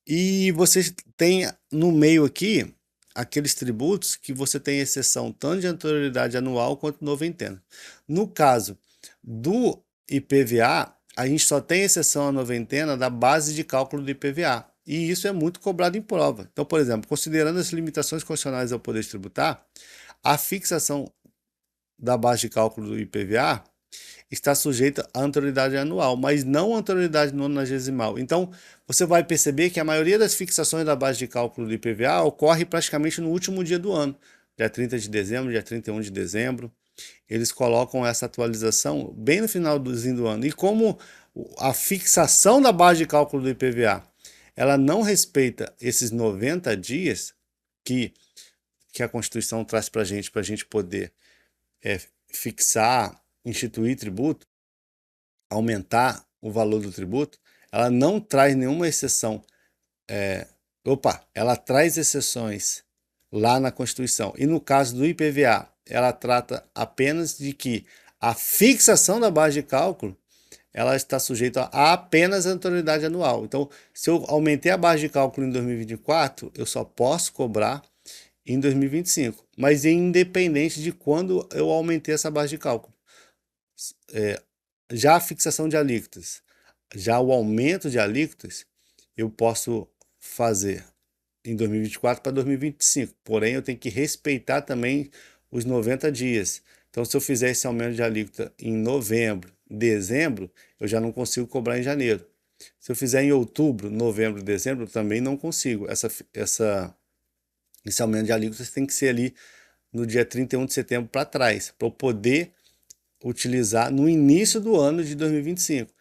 E vocês têm no meio aqui aqueles tributos que você tem exceção tanto de anterioridade anual quanto noventena. No caso do IPVA, a gente só tem exceção à noventena da base de cálculo do IPVA. E isso é muito cobrado em prova. Então, por exemplo, considerando as limitações constitucionais ao poder tributar, a fixação da base de cálculo do IPVA está sujeita à anterioridade anual, mas não à anterioridade nonagesimal. Então, você vai perceber que a maioria das fixações da base de cálculo do IPVA ocorre praticamente no último dia do ano, dia 30 de dezembro, dia 31 de dezembro. Eles colocam essa atualização bem no finalzinho do ano. E como a fixação da base de cálculo do IPVA, ela não respeita esses 90 dias que a Constituição traz para a gente poder fixar, instituir tributo, aumentar o valor do tributo, ela não traz nenhuma exceção. Ela traz exceções lá na Constituição. E no caso do IPVA, ela trata apenas de que a fixação da base de cálculo ela está sujeita a apenas a anterioridade anual. Então, se eu aumentei a base de cálculo em 2024, eu só posso cobrar em 2025, mas independente de quando eu aumentei essa base de cálculo. Já a fixação de alíquotas, já o aumento de alíquotas, eu posso fazer em 2024 para 2025, porém eu tenho que respeitar também os 90 dias. Então, se eu fizer esse aumento de alíquota em novembro, dezembro, eu já não consigo cobrar em janeiro. Se eu fizer em outubro, novembro, dezembro, eu também não consigo. Esse aumento de alíquotas tem que ser ali no dia 31 de setembro para trás, para eu poder utilizar no início do ano de 2025.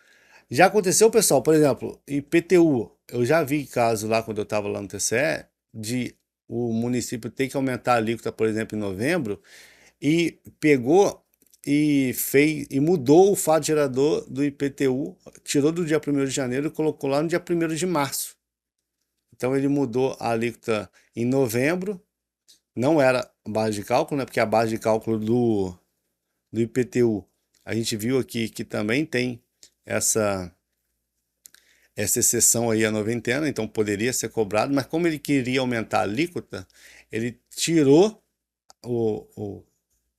Já aconteceu, pessoal, por exemplo, IPTU. Eu já vi caso lá quando eu estava lá no TCE, de o município ter que aumentar a alíquota, por exemplo, em novembro, e pegou e fez e mudou o fato gerador do IPTU, tirou do dia 1º de janeiro e colocou lá no dia 1º de março. Então ele mudou a alíquota em novembro, não era base de cálculo, né? Porque a base de cálculo do IPTU, a gente viu aqui que também tem essa exceção aí à noventena, então poderia ser cobrado, mas como ele queria aumentar a alíquota, ele tirou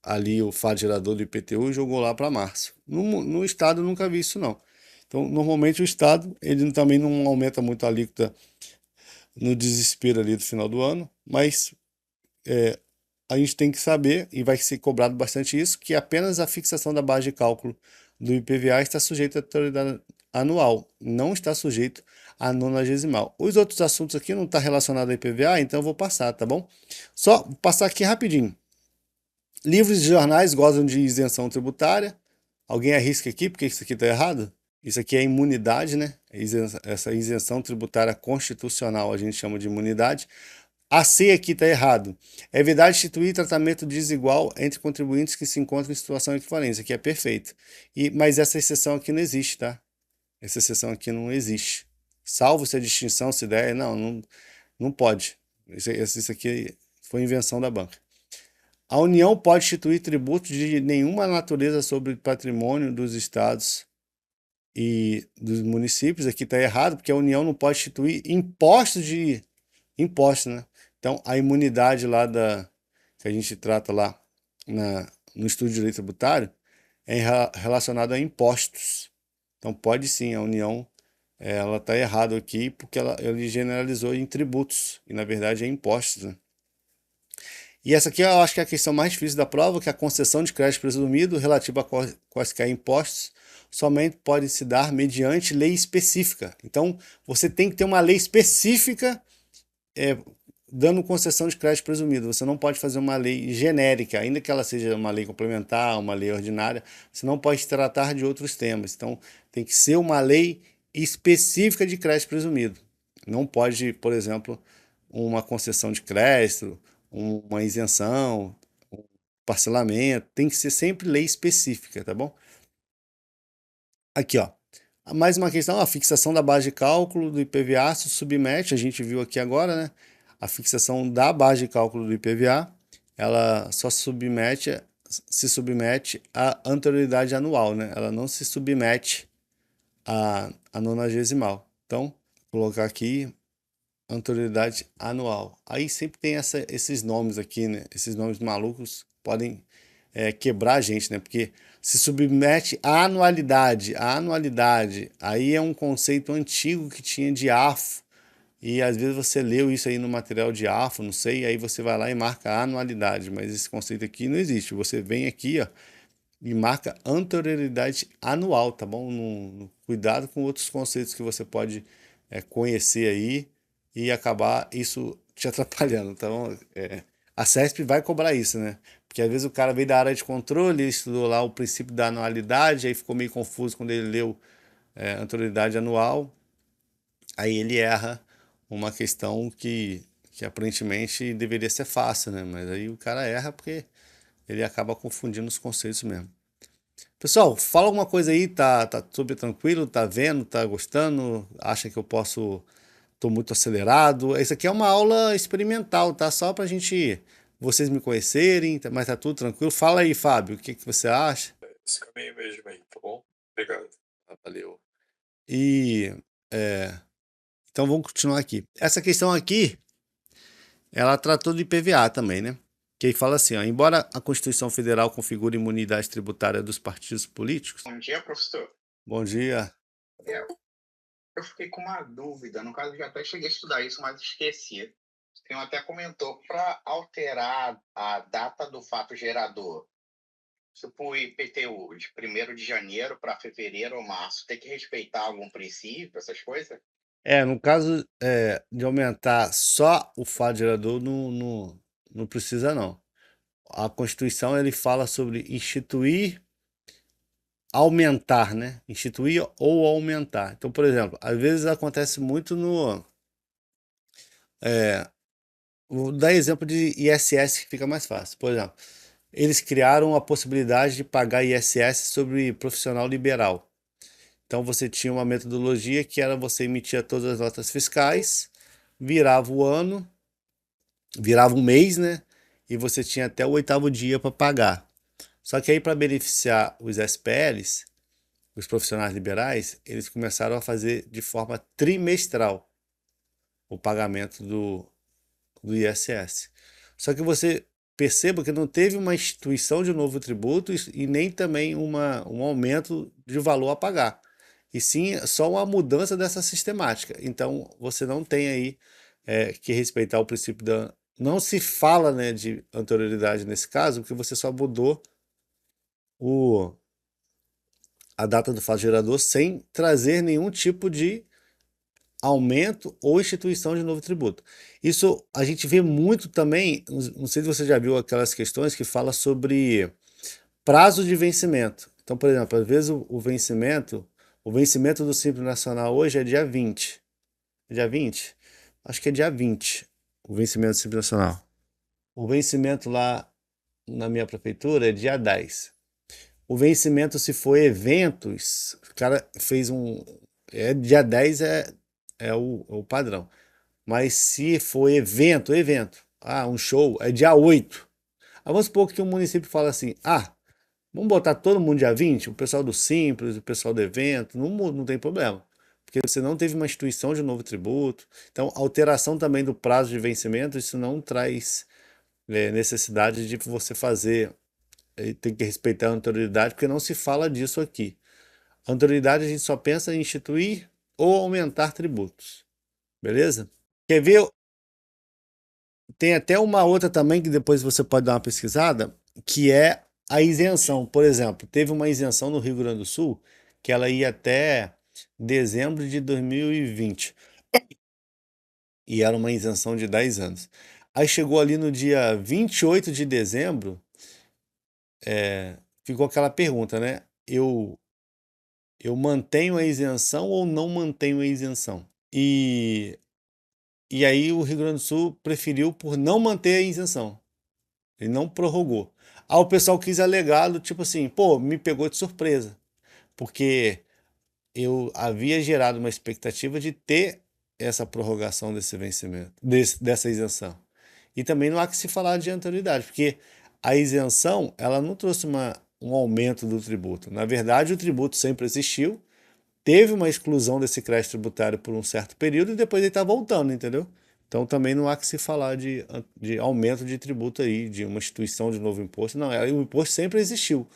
ali o fato gerador do IPTU e jogou lá para março. No estado eu nunca vi isso não. Então, normalmente o estado, ele também não aumenta muito a alíquota no desespero ali do final do ano, mas a gente tem que saber, e vai ser cobrado bastante isso, que apenas a fixação da base de cálculo do IPVA está sujeita à autoridade anual, não está sujeito à nonagesimal. Os outros assuntos aqui não estão relacionados ao IPVA, então eu vou passar, tá bom? Só passar aqui rapidinho. Livros e jornais gozam de isenção tributária. Alguém arrisca aqui, porque isso aqui está errado? Isso aqui é imunidade, né? Essa isenção tributária constitucional a gente chama de imunidade. A C aqui está errado. É verdade instituir tratamento desigual entre contribuintes que se encontram em situação equivalente. Isso aqui é perfeito. Mas essa exceção aqui não existe, tá? Essa exceção aqui não existe. Salvo se a distinção se der, não pode. Isso aqui foi invenção da banca. A União pode instituir tributos de nenhuma natureza sobre o patrimônio dos estados e dos municípios. Aqui está errado, porque a União não pode instituir impostos, né? Então, a imunidade lá que a gente trata lá no estudo de direito tributário é relacionada a impostos. Então, pode sim, a União, ela está errada aqui, porque ele generalizou em tributos, e na verdade é impostos, né? E essa aqui eu acho que é a questão mais difícil da prova, que é a concessão de crédito presumido relativa a quaisquer impostos somente pode se dar mediante lei específica. Então, você tem que ter uma lei específica dando concessão de crédito presumido. Você não pode fazer uma lei genérica, ainda que ela seja uma lei complementar, uma lei ordinária, você não pode tratar de outros temas. Então, tem que ser uma lei específica de crédito presumido. Não pode, por exemplo, uma concessão de crédito, uma isenção, um parcelamento. Tem que ser sempre lei específica, tá bom? Aqui, ó. Mais uma questão, a fixação da base de cálculo do IPVA se submete, a gente viu aqui agora, né? A fixação da base de cálculo do IPVA, ela só se submete à anterioridade anual, né? Ela não se submete à nonagesimal. Então, vou colocar aqui anterioridade anual. Aí sempre tem esses nomes aqui, né? Esses nomes malucos podem quebrar a gente, né? Porque se submete à anualidade. A anualidade, aí é um conceito antigo que tinha de AFO. E às vezes você leu isso aí no material de AFO, não sei, aí você vai lá e marca a anualidade, mas esse conceito aqui não existe. Você vem aqui, ó, e marca anterioridade anual, tá bom? Cuidado com outros conceitos que você pode conhecer aí e acabar isso te atrapalhando. Então, a CESP vai cobrar isso, né? Porque às vezes o cara veio da área de controle, estudou lá o princípio da anualidade, aí ficou meio confuso quando ele leu anterioridade anual, aí ele erra uma questão que aparentemente deveria ser fácil, né? Mas aí o cara erra porque ele acaba confundindo os conceitos mesmo. Pessoal, fala alguma coisa aí, tá super tranquilo, tá vendo, tá gostando, acha que eu tô muito acelerado? Isso aqui é uma aula experimental, tá? Só pra gente, vocês me conhecerem, mas tá tudo tranquilo. Fala aí, Fábio, o que que você acha? Esse caminho mesmo aí, tá bom? Obrigado. Valeu. E, é, então vamos continuar aqui. Essa questão aqui, ela tratou de IPVA também, né? Que aí fala assim, ó, embora a Constituição Federal configure imunidade tributária dos partidos políticos. Bom dia, professor. Bom dia. É, eu fiquei com uma dúvida. No caso, eu já até cheguei a estudar isso, mas esqueci. O senhor até comentou para alterar a data do fato gerador. Tipo o IPTU, de 1º de janeiro para fevereiro ou março, tem que respeitar algum princípio, essas coisas? No caso de aumentar só o fato gerador, não precisa não. A Constituição ele fala sobre instituir, aumentar, né? Instituir ou aumentar. Então, por exemplo, às vezes acontece muito no. Vou dar exemplo de ISS que fica mais fácil. Por exemplo, eles criaram a possibilidade de pagar ISS sobre profissional liberal. Então você tinha uma metodologia que era você emitia todas as notas fiscais, virava o ano, virava um mês, né? E você tinha até o 8º dia para pagar. Só que aí para beneficiar os SPLs, os profissionais liberais, eles começaram a fazer de forma trimestral o pagamento do ISS. Só que você perceba que não teve uma instituição de novo tributo e nem também um aumento de valor a pagar. E sim só uma mudança dessa sistemática. Então você não tem aí que respeitar o princípio da. Não se fala, né, de anterioridade nesse caso, porque você só mudou o, a data do fato gerador sem trazer nenhum tipo de aumento ou instituição de novo tributo. Isso a gente vê muito também, não sei se você já viu aquelas questões que fala sobre prazo de vencimento. Então, por exemplo, às vezes o vencimento do Simples Nacional hoje é dia 20. Dia 20? Acho que é dia 20, o vencimento do Simples Nacional. O vencimento lá na minha prefeitura é dia 10. O vencimento, se for eventos, o cara fez um. Dia 10 é o padrão. Mas se for evento, um show, é dia 8. Aí vamos supor que o município fala assim, vamos botar todo mundo dia 20, o pessoal do Simples, o pessoal do evento, não tem problema. Porque você não teve uma instituição de novo tributo. Então, alteração também do prazo de vencimento, isso não traz necessidade de você fazer, tem que respeitar a anterioridade, porque não se fala disso aqui. A anterioridade a gente só pensa em instituir ou aumentar tributos. Beleza? Quer ver? Tem até uma outra também que depois você pode dar uma pesquisada, que é a isenção. Por exemplo, teve uma isenção no Rio Grande do Sul que ela ia até dezembro de 2020. e era uma isenção de 10 anos. Aí chegou ali no dia 28 de dezembro, ficou aquela pergunta, né? Eu mantenho a isenção ou não mantenho a isenção? E aí o Rio Grande do Sul preferiu por não manter a isenção. Ele não prorrogou. Aí o pessoal quis alegar do tipo assim, pô, me pegou de surpresa. Porque eu havia gerado uma expectativa de ter essa prorrogação desse vencimento, dessa isenção. E também não há que se falar de anterioridade, porque a isenção ela não trouxe um aumento do tributo. Na verdade, o tributo sempre existiu, teve uma exclusão desse crédito tributário por um certo período e depois ele está voltando, entendeu? Então também não há que se falar de aumento de tributo aí, de uma instituição de novo imposto. Não, o imposto sempre existiu.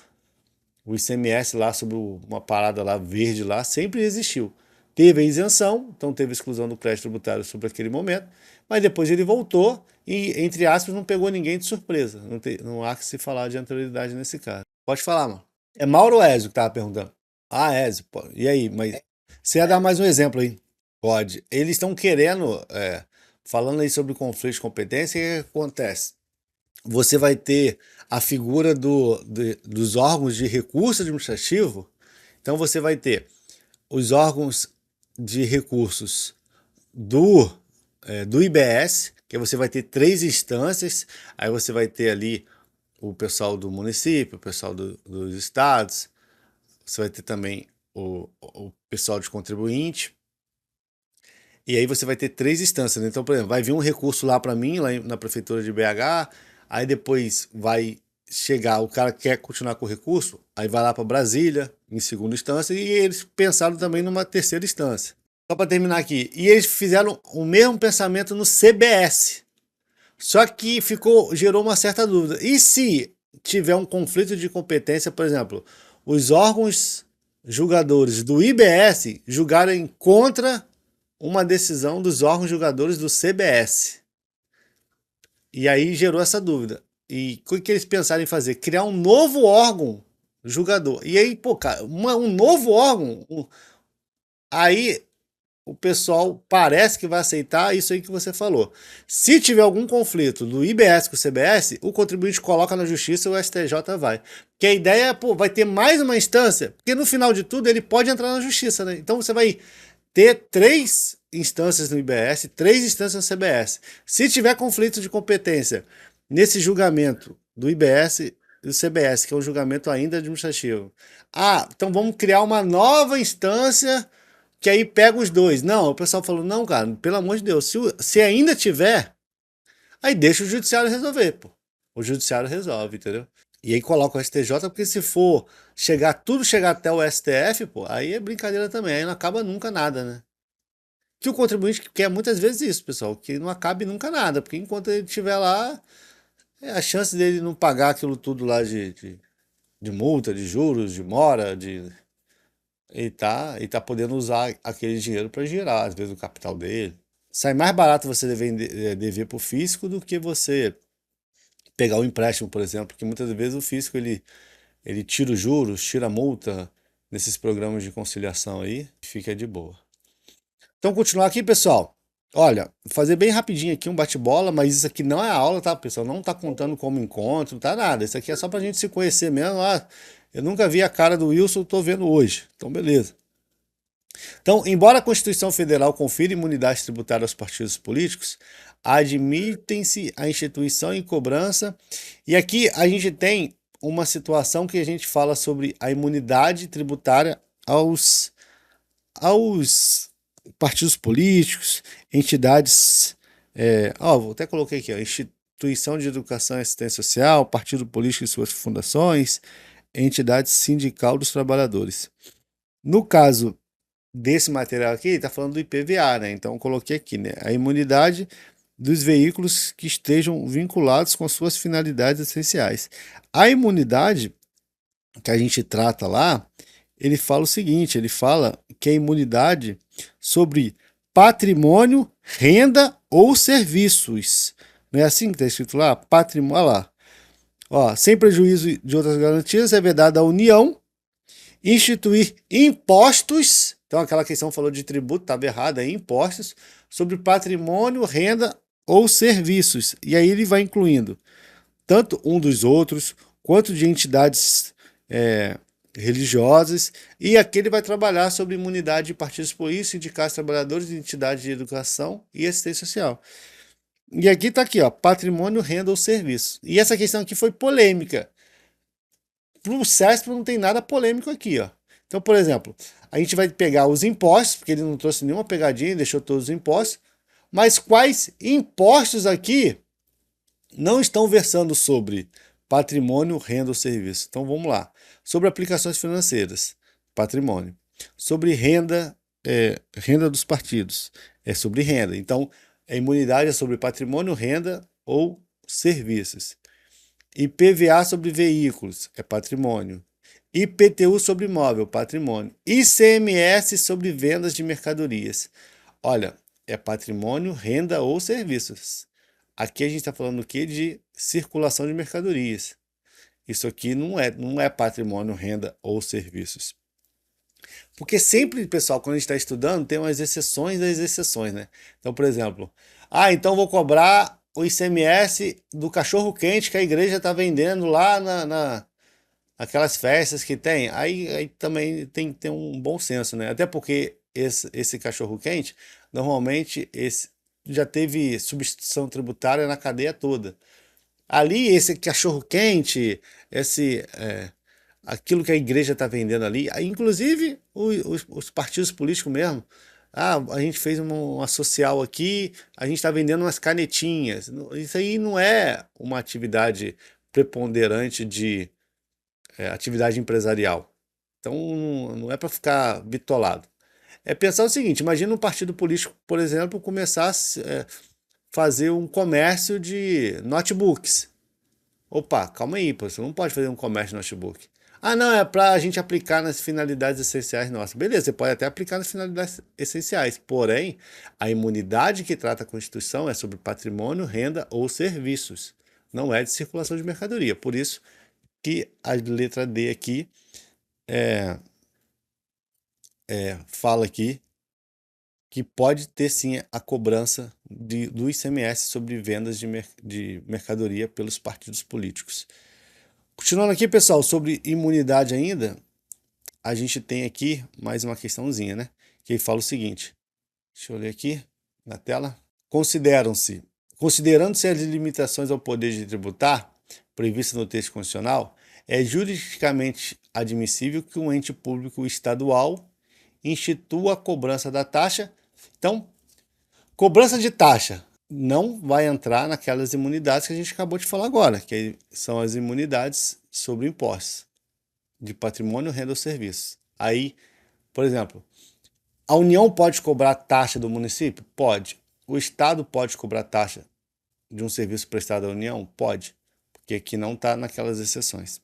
O ICMS lá sobre uma parada lá verde lá sempre existiu. Teve a isenção, então teve a exclusão do crédito tributário sobre aquele momento, mas depois ele voltou e, entre aspas, não pegou ninguém de surpresa. Não há que se falar de anterioridade nesse caso. Pode falar, mano. É Mauro ou Ézio que tava perguntando? Ah, Ézio, pô. E aí? Mas você ia dar mais um exemplo aí? Pode. Eles estão querendo, falando aí sobre conflito de competência, o que acontece? Você vai ter a figura dos órgãos de recurso administrativo. Então você vai ter os órgãos de recursos do IBS, que você vai ter 3 instâncias, aí você vai ter ali o pessoal do município, o pessoal dos estados, você vai ter também o pessoal de contribuinte, e aí você vai ter 3 instâncias. Então, por exemplo, vai vir um recurso lá para mim, lá na prefeitura de BH, aí depois vai chegar, o cara quer continuar com o recurso, aí vai lá para Brasília, em segunda instância, e eles pensaram também numa terceira instância. Só para terminar aqui, e eles fizeram o mesmo pensamento no CBS, só que gerou uma certa dúvida. E se tiver um conflito de competência, por exemplo, os órgãos julgadores do IBS julgarem contra uma decisão dos órgãos julgadores do CBS? E aí gerou essa dúvida. E o que eles pensaram em fazer? Criar um novo órgão julgador. E aí, pô, cara, um novo órgão. Aí o pessoal parece que vai aceitar isso aí que você falou. Se tiver algum conflito do IBS com o CBS, o contribuinte coloca na justiça e o STJ vai. Porque a ideia é, pô, vai ter mais uma instância, porque no final de tudo ele pode entrar na justiça, né? Então você vai ter 3 instâncias no IBS, 3 instâncias no CBS. Se tiver conflito de competência nesse julgamento do IBS e do CBS, que é um julgamento ainda administrativo, então vamos criar uma nova instância que aí pega os dois. Não, o pessoal falou, não, cara, pelo amor de Deus, se ainda tiver, aí deixa o judiciário resolver, pô. O judiciário resolve, entendeu? E aí coloca o STJ, porque se for tudo chegar até o STF, pô, aí é brincadeira também, aí não acaba nunca nada, né? Que o contribuinte quer muitas vezes isso, pessoal, que não acabe nunca nada, porque enquanto ele estiver lá, a chance dele não pagar aquilo tudo lá de multa, de juros, de mora, ele tá podendo usar aquele dinheiro para girar, às vezes, o capital dele. Sai mais barato você dever para o fisco do que você pegar o empréstimo, por exemplo, porque muitas vezes o fisco ele tira os juros, tira a multa nesses programas de conciliação aí, fica de boa. Então, continuar aqui, pessoal. Olha, vou fazer bem rapidinho aqui um bate-bola, mas isso aqui não é aula, tá, pessoal? Não tá contando como encontro, não tá nada. Isso aqui é só pra gente se conhecer mesmo. Eu nunca vi a cara do Wilson, tô vendo hoje. Então, beleza. Então, embora a Constituição Federal confira imunidade tributária aos partidos políticos, admitem-se a instituição e cobrança. E aqui a gente tem uma situação que a gente fala sobre a imunidade tributária aos partidos políticos, entidades. Vou até coloquei aqui, ó, instituição de educação e assistência social, partido político e suas fundações, entidade sindical dos trabalhadores. No caso desse material aqui, está falando do IPVA, né? Então, eu coloquei aqui, né? A imunidade dos veículos que estejam vinculados com as suas finalidades essenciais. A imunidade que a gente trata lá, ele fala o seguinte, ele fala que a imunidade sobre patrimônio, renda ou serviços. Não é assim que está escrito lá? Patrimônio, olha lá. Ó, sem prejuízo de outras garantias, é vedada à União instituir impostos. Então aquela questão falou de tributo, estava errada, impostos sobre patrimônio, renda ou serviços. E aí ele vai incluindo tanto um dos outros, quanto de entidades religiosas, e aqui ele vai trabalhar sobre imunidade de partidos políticos, sindicatos, trabalhadores, entidades de educação e assistência social. E aqui está aqui, ó, patrimônio, renda ou serviço. E essa questão aqui foi polêmica. Para o CESP não tem nada polêmico aqui, ó. Então, por exemplo, a gente vai pegar os impostos, porque ele não trouxe nenhuma pegadinha, deixou todos os impostos, mas quais impostos aqui não estão versando sobre patrimônio, renda ou serviço? Então vamos lá. Sobre aplicações financeiras, patrimônio. Sobre renda, renda dos partidos, é sobre renda. Então, a imunidade é sobre patrimônio, renda ou serviços. IPVA sobre veículos, é patrimônio. IPTU sobre imóvel, patrimônio. ICMS sobre vendas de mercadorias. Olha, é patrimônio, renda ou serviços. Aqui a gente está falando o quê? De circulação de mercadorias. Isso aqui não é patrimônio, renda ou serviços. Porque sempre, pessoal, quando a gente está estudando, tem umas exceções das exceções, né? Então, por exemplo, então vou cobrar o ICMS do cachorro-quente que a igreja está vendendo lá aquelas festas que tem. Aí também tem que ter um bom senso, né? Até porque esse cachorro-quente, normalmente, já teve substituição tributária na cadeia toda. Ali, esse cachorro-quente, aquilo que a igreja está vendendo ali, inclusive os partidos políticos mesmo. A gente fez uma social aqui, a gente está vendendo umas canetinhas. Isso aí não é uma atividade preponderante de atividade empresarial. Então, não é para ficar bitolado. É pensar o seguinte, imagina um partido político, por exemplo, começar a fazer um comércio de notebooks. Opa, calma aí, pô, você não pode fazer um comércio de notebook. Não, é para a gente aplicar nas finalidades essenciais nossas. Beleza, você pode até aplicar nas finalidades essenciais, porém, a imunidade que trata a Constituição é sobre patrimônio, renda ou serviços. Não é de circulação de mercadoria. Por isso que a letra D aqui fala aqui que pode ter sim a cobrança do ICMS sobre vendas de mercadoria pelos partidos políticos. Continuando aqui, pessoal, sobre imunidade ainda, a gente tem aqui mais uma questãozinha, né? Que fala o seguinte, deixa eu ler aqui na tela. Considerando-se as limitações ao poder de tributar, previstas no texto constitucional, é juridicamente admissível que um ente público estadual institua a cobrança da taxa. Então, cobrança de taxa não vai entrar naquelas imunidades que a gente acabou de falar agora, que são as imunidades sobre impostos de patrimônio, renda ou serviços. Aí, por exemplo, a União pode cobrar taxa do município? Pode. O Estado pode cobrar taxa de um serviço prestado à União? Pode, porque aqui não está naquelas exceções.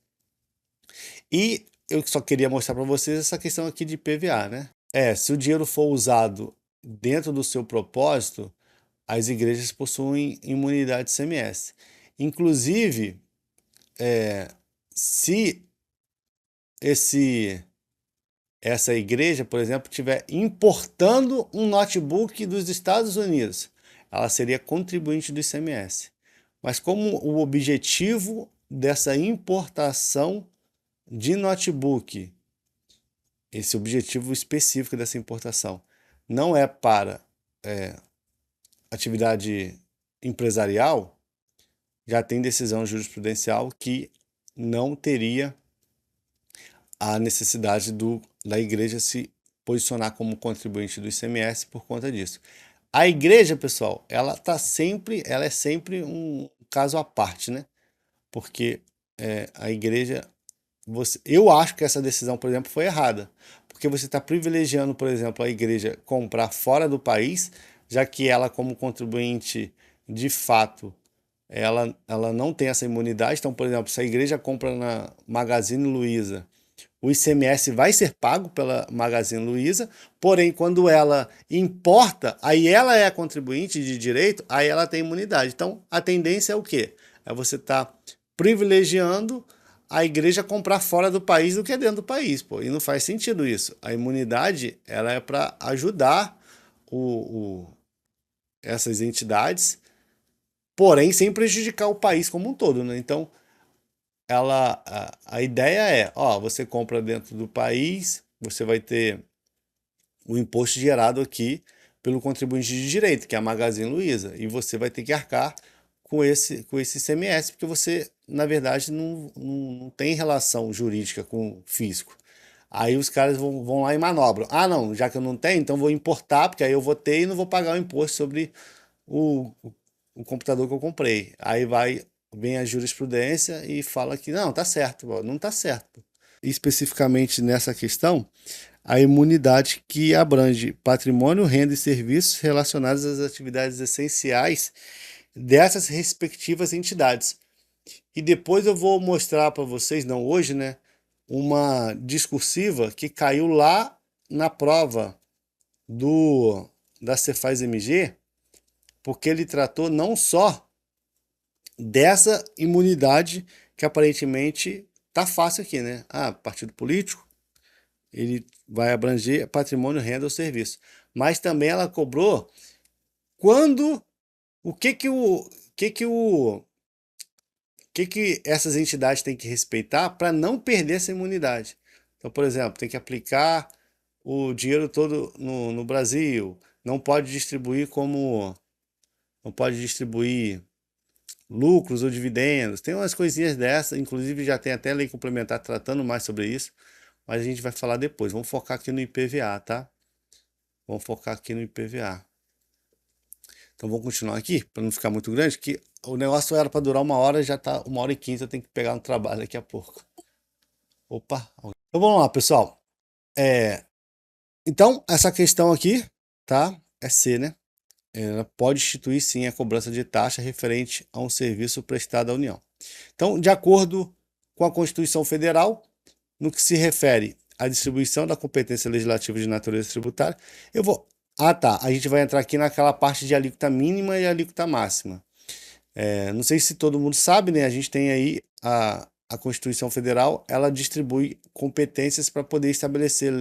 E eu só queria mostrar para vocês essa questão aqui de PVA, né? Se o dinheiro for usado dentro do seu propósito, as igrejas possuem imunidade ICMS. Inclusive, se essa igreja, por exemplo, estiver importando um notebook dos Estados Unidos, ela seria contribuinte do ICMS. Mas como o objetivo dessa importação de notebook, esse objetivo específico dessa importação, não é para atividade empresarial, já tem decisão jurisprudencial que não teria a necessidade da igreja se posicionar como contribuinte do ICMS por conta disso. A igreja, pessoal, ela é sempre um caso à parte, né? Porque a igreja, eu acho que essa decisão, por exemplo, foi errada, porque você está privilegiando, por exemplo, a igreja comprar fora do país, já que ela, como contribuinte, de fato, ela não tem essa imunidade. Então, por exemplo, se a igreja compra na Magazine Luiza, o ICMS vai ser pago pela Magazine Luiza, porém, quando ela importa, aí ela é a contribuinte de direito, aí ela tem imunidade. Então, a tendência é o quê? É você estar privilegiando a igreja comprar fora do país do que dentro do país, pô. E não faz sentido isso. A imunidade, ela é para ajudar essas entidades, porém sem prejudicar o país como um todo, né? Então, a ideia é, ó, você compra dentro do país, você vai ter o imposto gerado aqui pelo contribuinte de direito, que é a Magazine Luiza, e você vai ter que arcar com esse ICMS, porque você, na verdade, não tem relação jurídica com o fisco. Aí os caras vão lá e manobram. Ah, não, já que eu não tenho, então vou importar, porque aí eu vou ter e não vou pagar o imposto sobre o computador que eu comprei. Aí vem a jurisprudência e fala que não, tá certo, não tá certo. Especificamente nessa questão, a imunidade que abrange patrimônio, renda e serviços relacionados às atividades essenciais dessas respectivas entidades. E depois eu vou mostrar para vocês, não hoje, né, uma discursiva que caiu lá na prova da Cefaz MG, porque ele tratou não só dessa imunidade que aparentemente tá fácil aqui, né? Ah, partido político, ele vai abranger patrimônio, renda ou serviço. Mas também ela cobrou quando o que essas entidades têm que respeitar para não perder essa imunidade. Então, por exemplo, tem que aplicar o dinheiro todo no Brasil, não pode distribuir lucros ou dividendos, tem umas coisinhas dessas, inclusive já tem até lei complementar tratando mais sobre isso, mas a gente vai falar depois. Vamos focar aqui no IPVA, tá? Vamos focar aqui no IPVA. Então vamos continuar aqui, para não ficar muito grande, que o negócio era para durar 1 hora, já tá 1h15, eu tenho que pegar no trabalho daqui a pouco. Opa! Então vamos lá, pessoal. Então, essa questão aqui, tá? É C, né? Ela pode instituir sim a cobrança de taxa referente a um serviço prestado à União. Então, de acordo com a Constituição Federal, no que se refere à distribuição da competência legislativa de natureza tributária, eu vou... Ah, tá. A gente vai entrar aqui naquela parte de alíquota mínima e alíquota máxima. Não sei se todo mundo sabe, né? A gente tem aí a Constituição Federal, ela distribui competências para poder estabelecer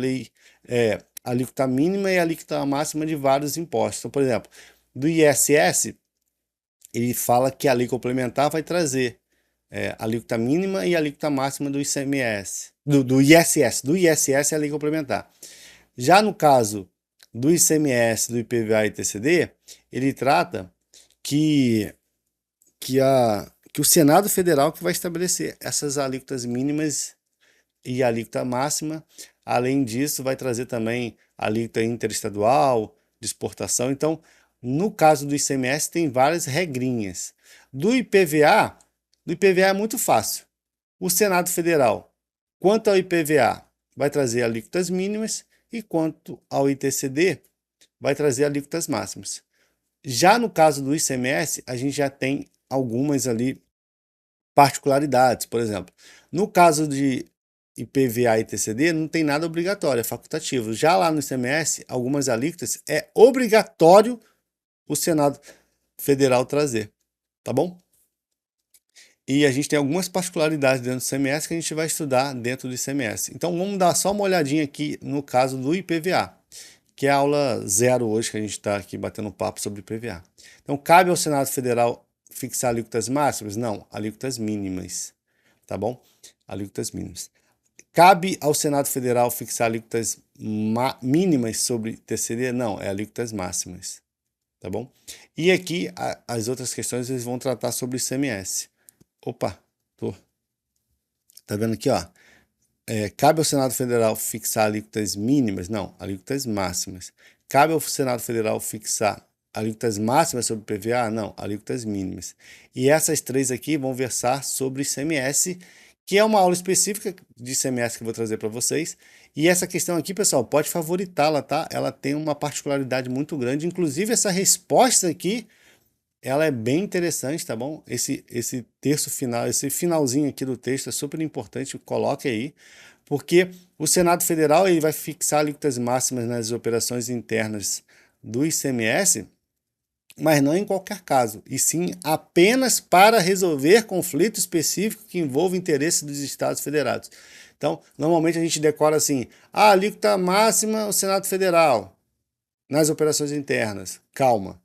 alíquota mínima e alíquota máxima de vários impostos. Então, por exemplo, do ISS, ele fala que a lei complementar vai trazer alíquota mínima e alíquota máxima do ICMS, do ISS. Do ISS é a lei complementar. Já no caso do ICMS, do IPVA e TCD, ele trata que o Senado Federal que vai estabelecer essas alíquotas mínimas e alíquota máxima. Além disso, vai trazer também alíquota interestadual, de exportação. Então, no caso do ICMS, tem várias regrinhas. Do IPVA é muito fácil. O Senado Federal, quanto ao IPVA, vai trazer alíquotas mínimas e quanto ao ITCD, vai trazer alíquotas máximas. Já no caso do ICMS, a gente já tem algumas ali particularidades. Por exemplo, no caso de IPVA e TCD, não tem nada obrigatório, é facultativo. Já lá no ICMS, algumas alíquotas é obrigatório o Senado Federal trazer, tá bom? E a gente tem algumas particularidades dentro do ICMS que a gente vai estudar dentro do ICMS. Então vamos dar só uma olhadinha aqui no caso do IPVA, que é a aula 0 hoje, que a gente está aqui batendo um papo sobre IPVA. Então, cabe ao Senado Federal fixar alíquotas máximas? Não, alíquotas mínimas, tá bom? Alíquotas mínimas. Cabe ao Senado Federal fixar alíquotas mínimas sobre TCD? Não, é alíquotas máximas, tá bom? E aqui, as outras questões, eles vão tratar sobre ICMS. Opa, tá vendo aqui, ó? Cabe ao Senado Federal fixar alíquotas mínimas? Não, alíquotas máximas. Cabe ao Senado Federal fixar alíquotas máximas sobre PVA? Não, alíquotas mínimas. E essas três aqui vão versar sobre ICMS, que é uma aula específica de ICMS que eu vou trazer para vocês. E essa questão aqui, pessoal, pode favoritá-la, tá? Ela tem uma particularidade muito grande. Inclusive, essa resposta aqui, ela é bem interessante, tá bom? Esse terço final, esse finalzinho aqui do texto é super importante, coloque aí, porque o Senado Federal ele vai fixar alíquotas máximas nas operações internas do ICMS, mas não em qualquer caso, e sim apenas para resolver conflito específico que envolva interesses dos Estados Federados. Então, normalmente a gente decora assim, a alíquota máxima o Senado Federal nas operações internas. Calma.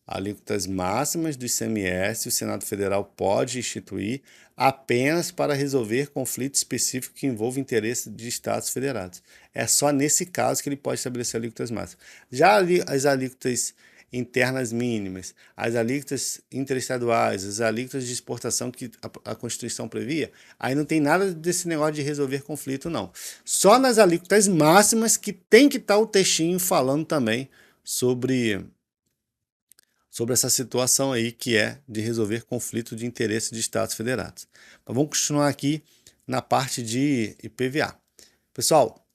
Alíquotas máximas do ICMS, o Senado Federal pode instituir apenas para resolver conflito específico que envolva interesse de estados federados. É só nesse caso que ele pode estabelecer alíquotas máximas. Já as alíquotas internas mínimas, as alíquotas interestaduais, as alíquotas de exportação que a Constituição previa, aí não tem nada desse negócio de resolver conflito, não. Só nas alíquotas máximas que tem que estar o textinho falando também sobre essa situação aí que é de resolver conflito de interesse de estados federados. Mas vamos continuar aqui na parte de IPVA. Pessoal,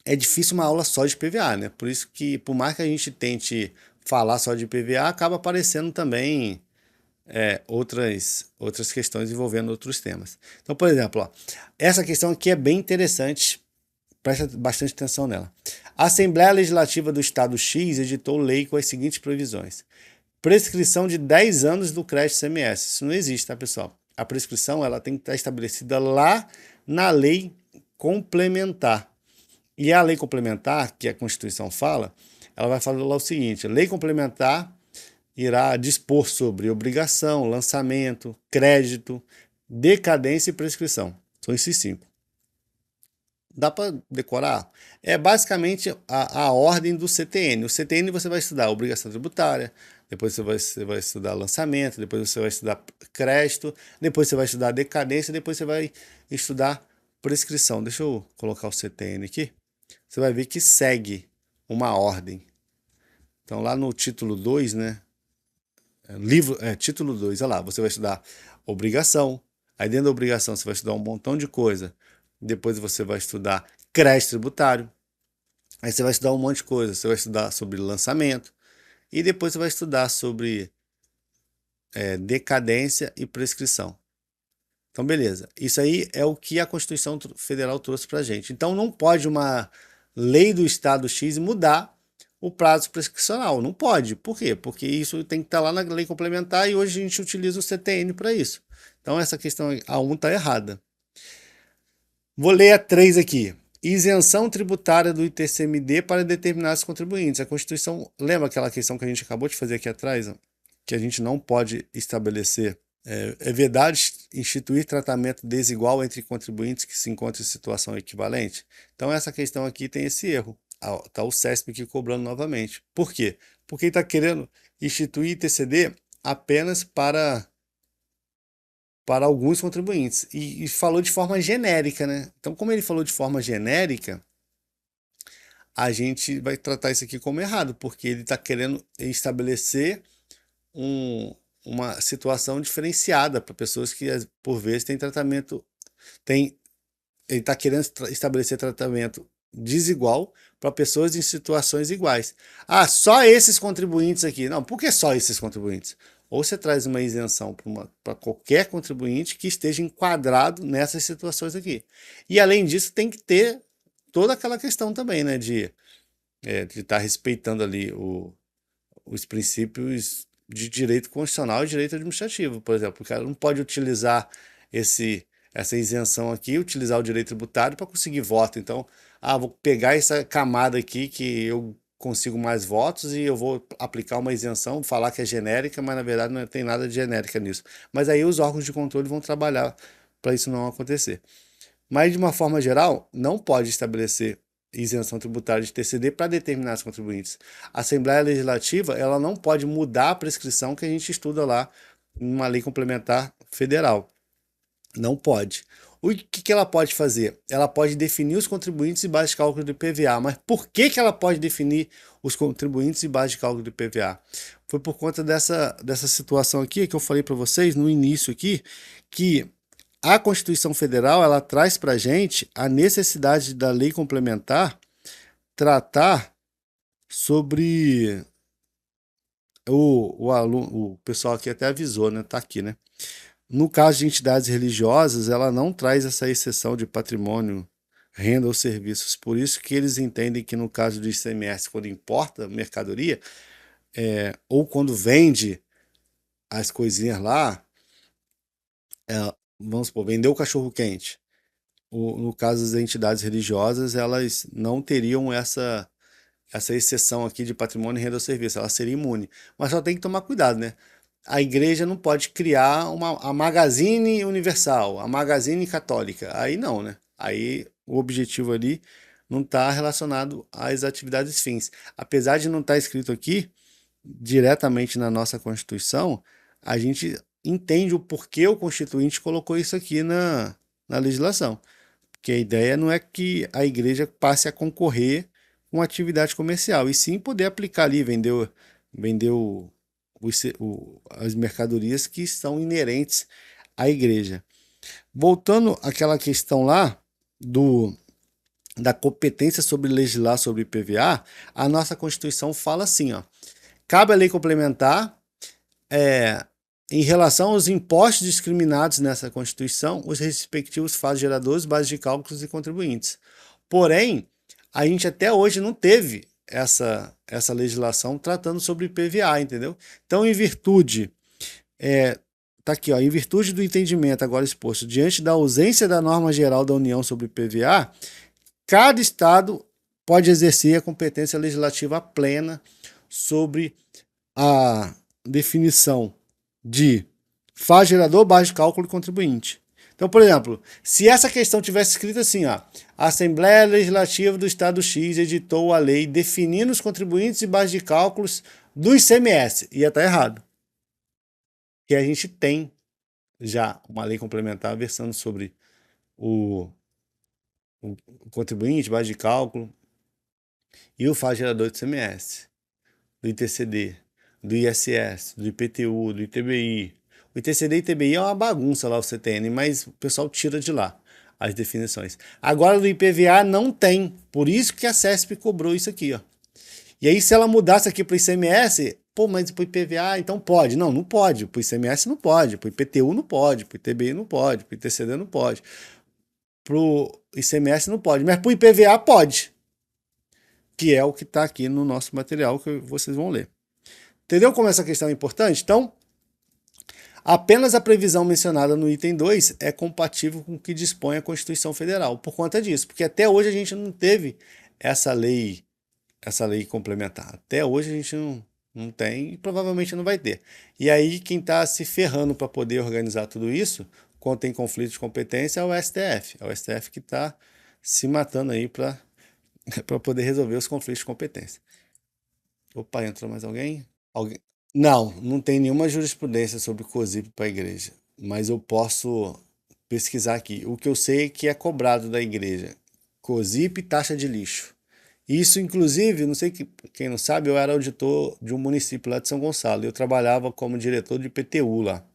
é difícil uma aula só de IPVA, né? Por isso que, por mais que a gente tente falar só de IPVA, acaba aparecendo também outras questões envolvendo outros temas. Então, por exemplo, ó, essa questão aqui é bem interessante, presta bastante atenção nela. A Assembleia Legislativa do Estado X editou lei com as seguintes previsões. Prescrição de 10 anos do crédito ICMS. Isso não existe, tá, pessoal? A prescrição ela tem que estar estabelecida lá na lei complementar. E a lei complementar, que a Constituição fala, ela vai falar lá o seguinte: a lei complementar irá dispor sobre obrigação, lançamento, crédito, decadência e prescrição. São esses 5. Dá para decorar? É basicamente a ordem do CTN. O CTN você vai estudar obrigação tributária, depois você vai estudar lançamento, depois você vai estudar crédito, depois você vai estudar decadência, depois você vai estudar prescrição. Deixa eu colocar o CTN aqui. Você vai ver que segue uma ordem. Então lá no título 2, né? Título 2, olha lá, você vai estudar obrigação. Aí dentro da obrigação você vai estudar um montão de coisa. Depois você vai estudar crédito tributário. Aí você vai estudar um monte de coisa. Você vai estudar sobre lançamento. E depois você vai estudar sobre decadência e prescrição. Então, beleza. Isso aí é o que a Constituição Federal trouxe para a gente. Então, não pode uma lei do Estado X mudar o prazo prescricional. Não pode. Por quê? Porque isso tem que estar lá na lei complementar e hoje a gente utiliza o CTN para isso. Então, essa questão A1 está errada. Vou ler a 3 aqui. Isenção tributária do ITCMD para determinados contribuintes. A Constituição, lembra aquela questão que a gente acabou de fazer aqui atrás? Ó? Que a gente não pode estabelecer. É vedado instituir tratamento desigual entre contribuintes que se encontram em situação equivalente? Então, essa questão aqui tem esse erro. Está o CESP aqui cobrando novamente. Por quê? Porque ele está querendo instituir ITCD apenas para alguns contribuintes. E falou de forma genérica, né? Então, como ele falou de forma genérica, a gente vai tratar isso aqui como errado, porque ele está querendo estabelecer uma situação diferenciada para pessoas que, por vezes, têm tratamento. Ele está querendo estabelecer tratamento desigual para pessoas em situações iguais. Ah, só esses contribuintes aqui. Não, por que só esses contribuintes? Ou você traz uma isenção para qualquer contribuinte que esteja enquadrado nessas situações aqui. E, além disso, tem que ter toda aquela questão também, né, de estar respeitando ali os princípios de direito constitucional e direito administrativo. Por exemplo, o cara não pode utilizar essa isenção aqui, utilizar o direito tributário para conseguir voto. Então, vou pegar essa camada aqui que eu consigo mais votos e eu vou aplicar uma isenção, falar que é genérica, mas na verdade não tem nada de genérica nisso. Mas aí os órgãos de controle vão trabalhar para isso não acontecer. Mas de uma forma geral, não pode estabelecer isenção tributária de TCD para determinados contribuintes. A Assembleia Legislativa ela não pode mudar a prescrição que a gente estuda lá numa lei complementar federal. Não pode. O que ela pode fazer? Ela pode definir os contribuintes e base de cálculo do IPVA. Mas por que ela pode definir os contribuintes e base de cálculo do IPVA? Foi por conta dessa situação aqui que eu falei para vocês no início aqui, que a Constituição Federal ela traz para a gente a necessidade da lei complementar tratar sobre o pessoal aqui até avisou, né? Tá aqui, né? No caso de entidades religiosas, ela não traz essa exceção de patrimônio, renda ou serviços. Por isso que eles entendem que no caso do ICMS, quando importa mercadoria, ou quando vende as coisinhas lá, vamos supor, vendeu o cachorro-quente. No caso das entidades religiosas, elas não teriam essa essa exceção aqui de patrimônio, renda ou serviço, ela seria imune. Mas só tem que tomar cuidado, né? A igreja não pode criar a Magazine Universal, a Magazine Católica. Aí não, né? Aí o objetivo ali não está relacionado às atividades fins. Apesar de não estar escrito aqui diretamente na nossa Constituição, a gente entende o porquê o Constituinte colocou isso aqui na legislação. Porque a ideia não é que a igreja passe a concorrer com atividade comercial, e sim poder aplicar ali, vender as mercadorias que são inerentes à igreja. Voltando àquela questão lá da competência sobre legislar sobre IPVA, a nossa Constituição fala assim, ó, cabe à lei complementar, em relação aos impostos discriminados nessa Constituição, os respectivos fatos geradores, bases de cálculos e contribuintes. Porém, a gente até hoje não teve essa legislação tratando sobre IPVA, entendeu? Então, em virtude, tá aqui, ó, em virtude do entendimento agora exposto, diante da ausência da norma geral da União sobre IPVA, cada estado pode exercer a competência legislativa plena sobre a definição de fato gerador, base de cálculo e contribuinte. Então, por exemplo, se essa questão tivesse escrita assim, ó, a Assembleia Legislativa do Estado X editou a lei definindo os contribuintes e bases de cálculos do ICMS, ia estar errado. Que a gente tem já uma lei complementar versando sobre o contribuinte, base de cálculo e o fato gerador do ICMS, do ITCD, do ISS, do IPTU, do ITBI. O ITCD e ITBI é uma bagunça lá, o CTN, mas o pessoal tira de lá as definições. Agora do IPVA não tem, por isso que a CESP cobrou isso aqui, ó. E aí se ela mudasse aqui para o ICMS, pô, mas para o IPVA então pode. Não, não pode, para o ICMS não pode, para o IPTU não pode, para o ITBI não pode, para o ITCD não pode, para o ICMS não pode, mas para o IPVA pode, que é o que está aqui no nosso material que vocês vão ler. Entendeu como essa questão é importante? Então, apenas a previsão mencionada no item 2 é compatível com o que dispõe a Constituição Federal, por conta disso, porque até hoje a gente não teve essa lei complementar. Até hoje a gente não tem e provavelmente não vai ter. E aí quem está se ferrando para poder organizar tudo isso, quando tem conflito de competência, é o STF. É o STF que está se matando aí para poder resolver os conflitos de competência. Opa, entrou mais alguém? Não tem nenhuma jurisprudência sobre COSIP para a igreja, mas eu posso pesquisar aqui. O que eu sei é que é cobrado da igreja COSIP e taxa de lixo. Isso, inclusive, não sei quem não sabe, eu era auditor de um município lá de São Gonçalo. Eu trabalhava como diretor de IPTU lá.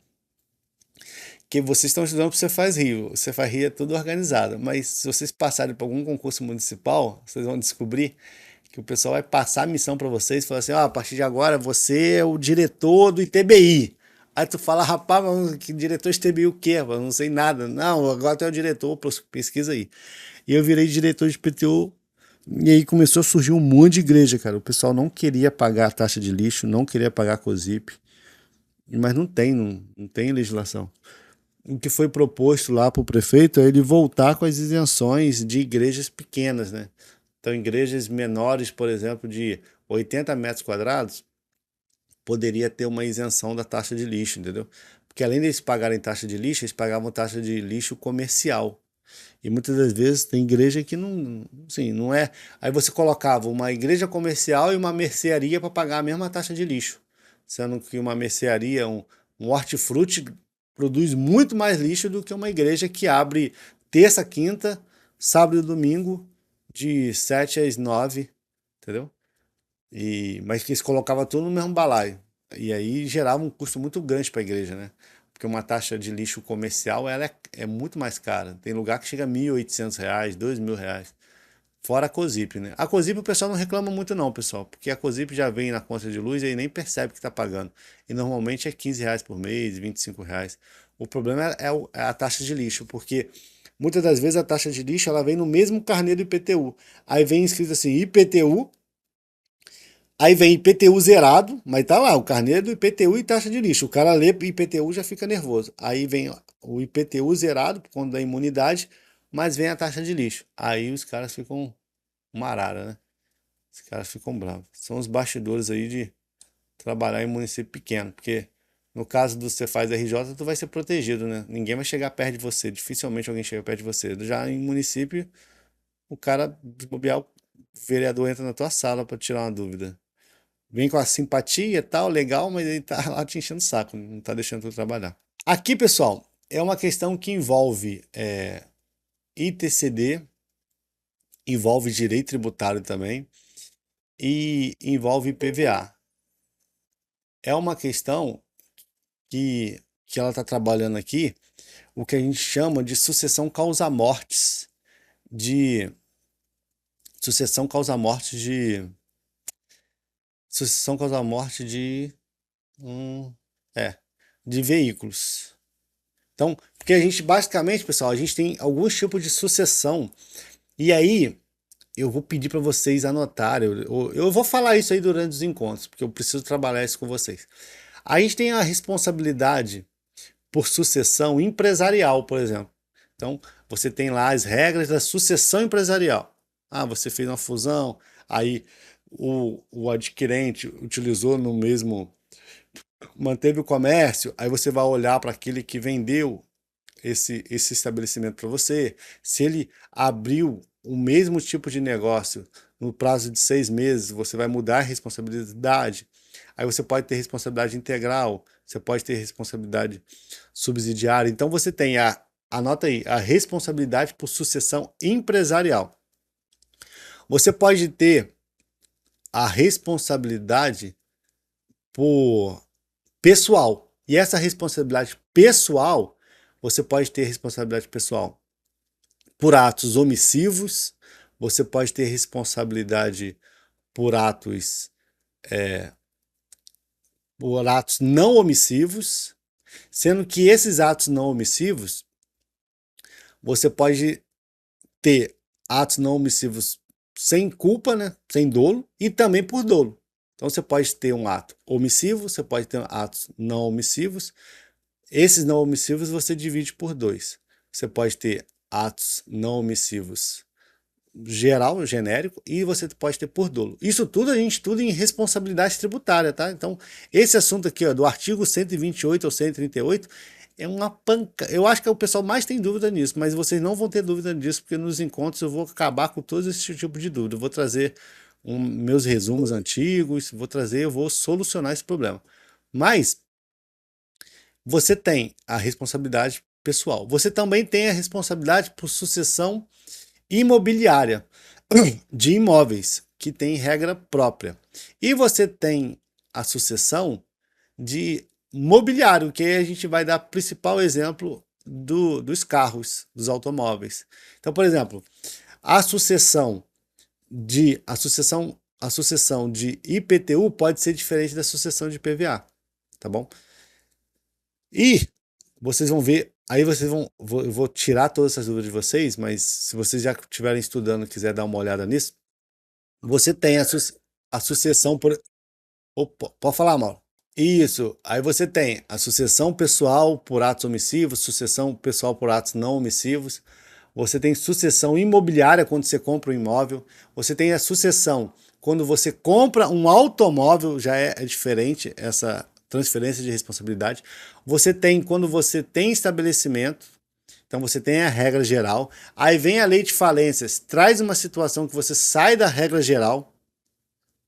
Que vocês estão estudando para você faz Rio. Você faz Rio é tudo organizado, mas se vocês passarem por algum concurso municipal, vocês vão descobrir que o pessoal vai passar a missão para vocês e falar assim, a partir de agora você é o diretor do ITBI. Aí tu fala, rapaz, mas que diretor de ITBI o quê? Eu não sei nada. Não, agora tu é o diretor, pesquisa aí. E eu virei diretor de IPTU e aí começou a surgir um monte de igreja, cara. O pessoal não queria pagar a taxa de lixo, não queria pagar a COSIP, mas não tem legislação. O que foi proposto lá para o prefeito é ele voltar com as isenções de igrejas pequenas, né? Então, igrejas menores, por exemplo, de 80 metros quadrados, poderia ter uma isenção da taxa de lixo, entendeu? Porque além deles pagarem taxa de lixo, eles pagavam taxa de lixo comercial. E muitas das vezes tem igreja que não, assim, não é... Aí você colocava uma igreja comercial e uma mercearia para pagar a mesma taxa de lixo. Sendo que uma mercearia, um hortifruti, produz muito mais lixo do que uma igreja que abre terça, quinta, sábado e domingo, de 7 às 9, entendeu? Mas que eles colocavam tudo no mesmo balaio. E aí gerava um custo muito grande para a igreja, né? Porque uma taxa de lixo comercial ela é muito mais cara. Tem lugar que chega a R$1.800, R$2.000. Fora a COSIP, né? A COSIP o pessoal não reclama muito não, pessoal. Porque a COSIP já vem na conta de luz e aí nem percebe que está pagando. E normalmente é R$15 por mês, R$25. O problema é a taxa de lixo, porque muitas das vezes a taxa de lixo ela vem no mesmo carnê do IPTU. Aí vem escrito assim, IPTU, aí vem IPTU zerado, mas tá lá, o carnê do IPTU e taxa de lixo. O cara lê IPTU já fica nervoso. Aí vem o IPTU zerado, por conta da imunidade, mas vem a taxa de lixo. Aí os caras ficam uma arara, né? Os caras ficam bravos. São os bastidores aí de trabalhar em município pequeno, porque no caso do você faz RJ, tu vai ser protegido, né? Ninguém vai chegar perto de você, dificilmente alguém chega perto de você. Já em município, o cara, se bobear, o vereador entra na tua sala para tirar uma dúvida. Vem com a simpatia e tal, legal, mas ele tá lá te enchendo o saco, não tá deixando tu trabalhar. Aqui, pessoal, é uma questão que envolve ITCD, envolve direito tributário também e envolve IPVA. É uma questão que ela está trabalhando aqui, o que a gente chama de sucessão causa-mortes, de sucessão causa-morte de veículos. Então, porque a gente basicamente, pessoal, a gente tem alguns tipos de sucessão. E aí eu vou pedir para vocês anotarem, eu vou falar isso aí durante os encontros, porque eu preciso trabalhar isso com vocês. A gente tem a responsabilidade por sucessão empresarial, por exemplo. Então, você tem lá as regras da sucessão empresarial. Ah, você fez uma fusão, aí o adquirente utilizou no mesmo, manteve o comércio, aí você vai olhar para aquele que vendeu esse estabelecimento para você. Se ele abriu o mesmo tipo de negócio no prazo de 6 meses, você vai mudar a responsabilidade. Aí você pode ter responsabilidade integral, você pode ter responsabilidade subsidiária. Então você tem anota aí, a responsabilidade por sucessão empresarial. Você pode ter a responsabilidade por pessoal. E essa responsabilidade pessoal, você pode ter responsabilidade pessoal por atos omissivos, você pode ter responsabilidade por atos não omissivos, sendo que esses atos não omissivos, você pode ter atos não omissivos sem culpa, né, sem dolo, e também por dolo. Então você pode ter um ato omissivo, você pode ter atos não omissivos. Esses não omissivos você divide por 2. Você pode ter atos não omissivos geral, genérico, e você pode ter por dolo. Isso tudo a gente estuda em responsabilidade tributária, tá? Então, esse assunto aqui, ó, do artigo 128 ou 138, é uma panca. Eu acho que o pessoal mais tem dúvida nisso, mas vocês não vão ter dúvida disso, porque nos encontros eu vou acabar com todos esses tipos de dúvida. Eu vou trazer meus resumos antigos, eu vou solucionar esse problema. Mas você tem a responsabilidade pessoal. Você também tem a responsabilidade por sucessão imobiliária de imóveis, que tem regra própria. E você tem a sucessão de mobiliário, que aí a gente vai dar o principal exemplo dos carros, dos automóveis. Então, por exemplo, a sucessão de IPTU pode ser diferente da sucessão de IPVA, tá bom? E vocês vão ver, aí vocês vão, eu vou tirar todas essas dúvidas de vocês, mas se vocês já estiverem estudando e quiser dar uma olhada nisso, você tem a sucessão por... Opa, pode falar, Mauro. Isso, aí você tem a sucessão pessoal por atos omissivos, sucessão pessoal por atos não omissivos, você tem sucessão imobiliária quando você compra um imóvel, você tem a sucessão quando você compra um automóvel, já é diferente essa transferência de responsabilidade. Você tem quando você tem estabelecimento, então você tem a regra geral, aí vem a lei de falências, traz uma situação que você sai da regra geral,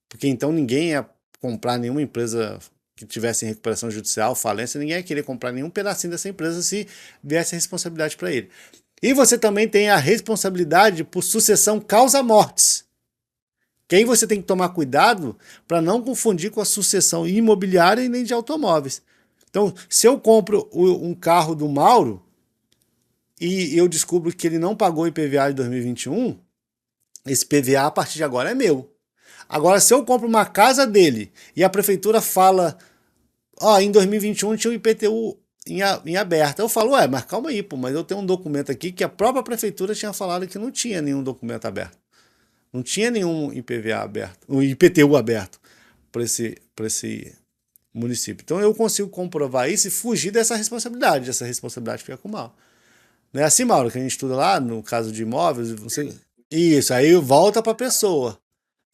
porque então ninguém ia comprar nenhuma empresa que tivesse em recuperação judicial, falência, ninguém ia querer comprar nenhum pedacinho dessa empresa se viesse a responsabilidade para ele. E você também tem a responsabilidade por sucessão causa-mortes, que aí você tem que tomar cuidado para não confundir com a sucessão imobiliária e nem de automóveis. Então, se eu compro um carro do Mauro e eu descubro que ele não pagou IPVA de 2021, esse PVA a partir de agora é meu. Agora, se eu compro uma casa dele e a prefeitura fala, em 2021 tinha o IPTU em aberto, eu falo, mas calma aí, pô, mas eu tenho um documento aqui que a própria prefeitura tinha falado que não tinha nenhum documento aberto. Não tinha nenhum IPVA aberto, um IPTU aberto para esse município. Então eu consigo comprovar isso e fugir dessa responsabilidade. Essa responsabilidade fica com o Mauro. Não é assim, Mauro, que a gente estuda lá no caso de imóveis? Isso, aí volta para a pessoa.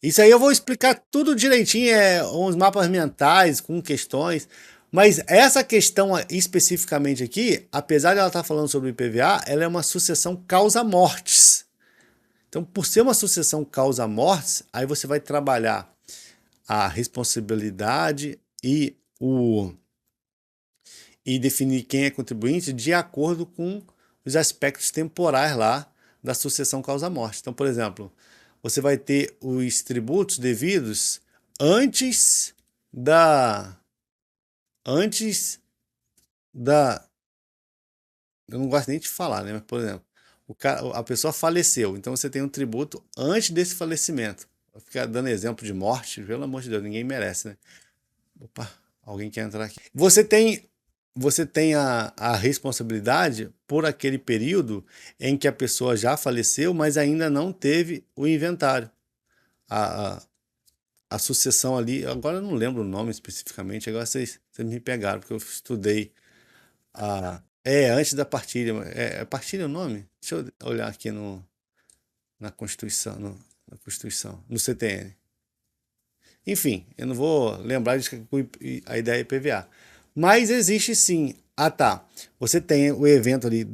Isso aí eu vou explicar tudo direitinho, uns mapas mentais com questões. Mas essa questão especificamente aqui, apesar de ela estar falando sobre IPVA, ela é uma sucessão causa-mortes. Então, por ser uma sucessão causa-mortes, aí você vai trabalhar a responsabilidade e definir quem é contribuinte de acordo com os aspectos temporais lá da sucessão causa-morte. Então, por exemplo, você vai ter os tributos devidos antes da eu não gosto nem de falar, né? Mas, por exemplo, a pessoa faleceu, então você tem um tributo antes desse falecimento. Vou ficar dando exemplo de morte, pelo amor de Deus, ninguém merece, né? Opa, alguém quer entrar aqui. Você tem a responsabilidade por aquele período em que a pessoa já faleceu, mas ainda não teve o inventário. A, a sucessão ali, agora eu não lembro o nome especificamente, agora vocês me pegaram, porque eu estudei antes da partilha. É partilha o nome? Deixa eu olhar aqui na Constituição, na Constituição, no CTN. Enfim, eu não vou lembrar de que a ideia é IPVA. Mas existe sim. Ah, tá. Você tem o evento ali,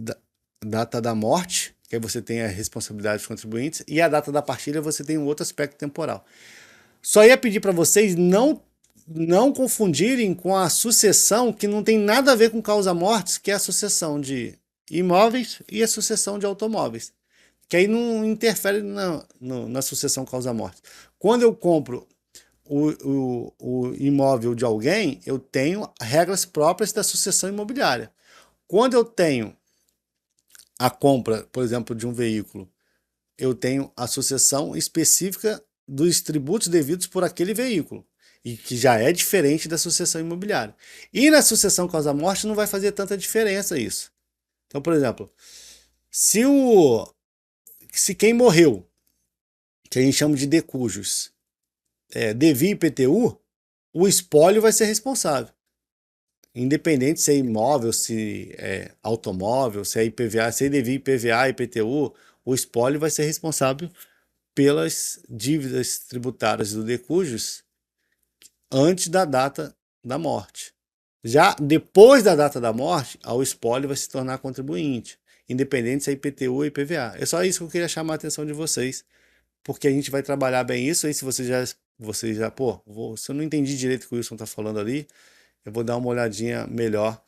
data da morte, que aí você tem a responsabilidade dos contribuintes, e a data da partilha você tem um outro aspecto temporal. Só ia pedir para vocês não confundirem com a sucessão que não tem nada a ver com causa-mortes, que é a sucessão de imóveis e a sucessão de automóveis. Que aí não interfere na sucessão causa-morte. Quando eu compro o imóvel de alguém, eu tenho regras próprias da sucessão imobiliária. Quando eu tenho a compra, por exemplo, de um veículo, eu tenho a sucessão específica dos tributos devidos por aquele veículo, e que já é diferente da sucessão imobiliária. E na sucessão causa-morte não vai fazer tanta diferença isso. Então, por exemplo, se quem morreu, que a gente chama de decujus, devia IPTU, o espólio vai ser responsável. Independente se é imóvel, se é automóvel, se é IPVA, se devia IPVA, IPTU, o espólio vai ser responsável pelas dívidas tributárias do decujus antes da data da morte. Já depois da data da morte, o espólio vai se tornar contribuinte, independente se é IPTU ou IPVA. É só isso que eu queria chamar a atenção de vocês, porque a gente vai trabalhar bem isso. Aí se você já se eu não entendi direito o que o Wilson está falando ali, eu vou dar uma olhadinha melhor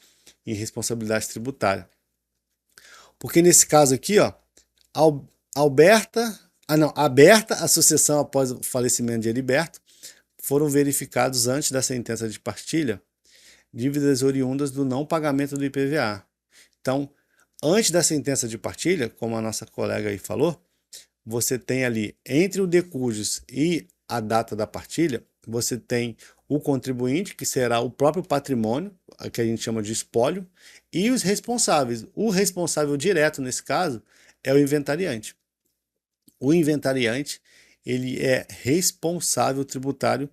em responsabilidade tributária. Porque nesse caso aqui, ó, aberta a sucessão após o falecimento de Heriberto, foram verificados antes da sentença de partilha dívidas oriundas do não pagamento do IPVA. Então, antes da sentença de partilha, como a nossa colega aí falou, você tem ali, entre o decujus e a data da partilha, você tem o contribuinte, que será o próprio patrimônio, que a gente chama de espólio, e os responsáveis. O responsável direto, nesse caso, é o inventariante. O inventariante, ele é responsável tributário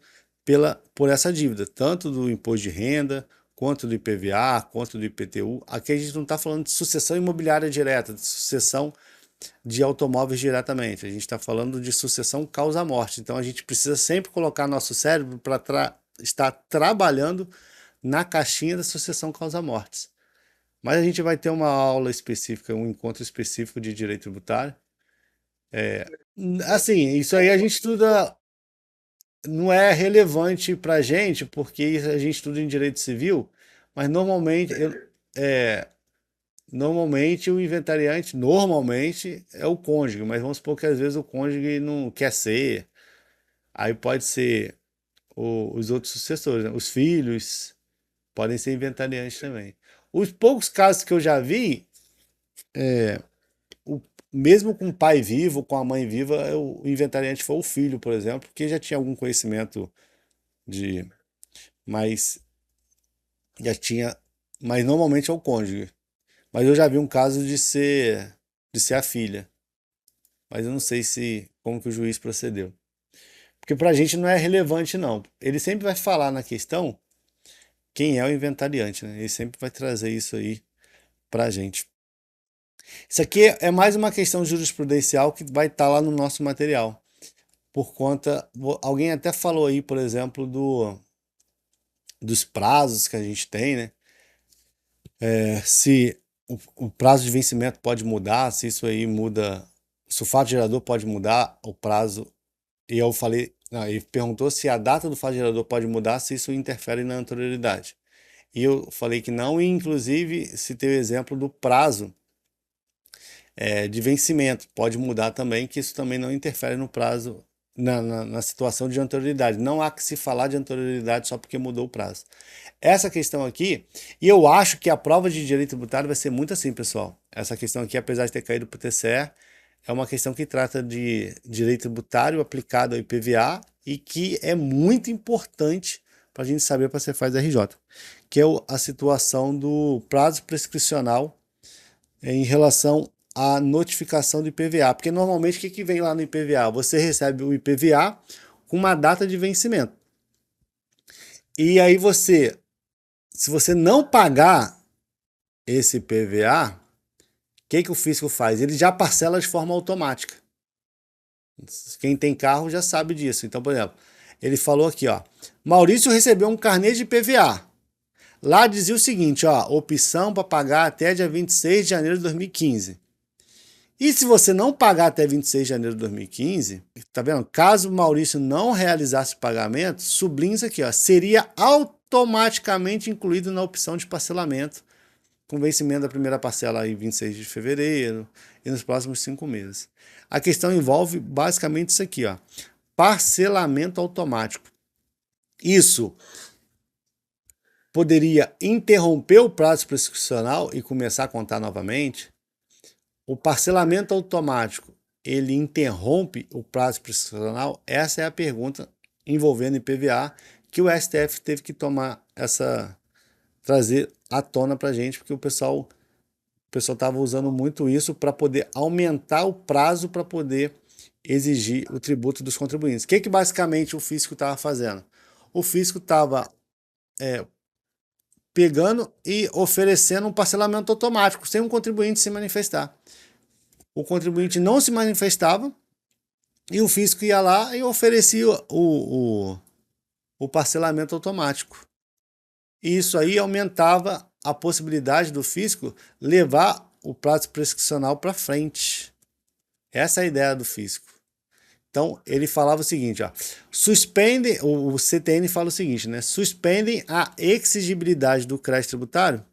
por essa dívida, tanto do imposto de renda, quanto do IPVA, quanto do IPTU. Aqui a gente não está falando de sucessão imobiliária direta, de sucessão de automóveis diretamente. A gente está falando de sucessão causa-morte. Então a gente precisa sempre colocar nosso cérebro para estar trabalhando na caixinha da sucessão causa-mortes. Mas a gente vai ter uma aula específica, um encontro específico de direito tributário. Assim, isso aí a gente estuda, não é relevante para a gente, porque a gente estuda em direito civil, mas normalmente o inventariante, normalmente é o cônjuge, mas vamos supor que às vezes o cônjuge não quer ser, aí pode ser os outros sucessores, né? Os filhos podem ser inventariantes também. Os poucos casos que eu já vi, mesmo com o pai vivo, com a mãe viva, o inventariante foi o filho, por exemplo, que já tinha algum conhecimento de, mas já tinha, mas normalmente é o cônjuge. Mas eu já vi um caso de ser a filha. Mas eu não sei como que o juiz procedeu. Porque pra gente não é relevante, não. Ele sempre vai falar na questão quem é o inventariante, né? Ele sempre vai trazer isso aí pra gente. Isso aqui é mais uma questão jurisprudencial que vai estar lá no nosso material. por conta... Alguém até falou aí, por exemplo, dos prazos que a gente tem, né? Se o prazo de vencimento pode mudar, se isso aí muda, se o fato gerador pode mudar o prazo. E eu falei, não, ele perguntou se a data do fato gerador pode mudar, se isso interfere na anterioridade. E eu falei que não, e inclusive citei o exemplo do prazo de vencimento. Pode mudar também, que isso também não interfere no prazo, na situação de anterioridade. Não há que se falar de anterioridade só porque mudou o prazo. Essa questão aqui, e eu acho que a prova de direito tributário vai ser muito assim, pessoal. Essa questão aqui, apesar de ter caído para o TCE, é uma questão que trata de direito tributário aplicado ao IPVA e que é muito importante para a gente saber para você faz RJ, que é a situação do prazo prescricional em relação à notificação do IPVA. Porque normalmente o que vem lá no IPVA? Você recebe o IPVA com uma data de vencimento. E aí se você não pagar esse IPVA, o que o fisco faz? Ele já parcela de forma automática. Quem tem carro já sabe disso. Então, por exemplo, ele falou aqui, ó, Maurício recebeu um carnê de IPVA. Lá dizia o seguinte, ó, opção para pagar até dia 26 de janeiro de 2015. E se você não pagar até 26 de janeiro de 2015, tá vendo? Caso o Maurício não realizasse o pagamento, sublinha isso aqui, ó, seria automaticamente incluído na opção de parcelamento, com vencimento da primeira parcela em 26 de fevereiro e nos próximos 5 meses. A questão envolve basicamente isso aqui, ó, parcelamento automático. Isso poderia interromper o prazo prescricional e começar a contar novamente. O parcelamento automático, ele interrompe o prazo prescricional? Estessa é a pergunta envolvendo IPVA que o STF teve que trazer à tona para a gente, porque o pessoal estava usando muito isso para poder aumentar o prazo para poder exigir o tributo dos contribuintes. O que basicamente o fisco estava fazendo? O fisco estava pegando e oferecendo um parcelamento automático, sem um contribuinte se manifestar. O contribuinte não se manifestava e o fisco ia lá e oferecia o parcelamento automático. E isso aí aumentava a possibilidade do fisco levar o prazo prescricional para frente. Essa é a ideia do fisco. Então, ele falava o seguinte, ó, o CTN fala o seguinte, né? Suspendem a exigibilidade do crédito tributário. O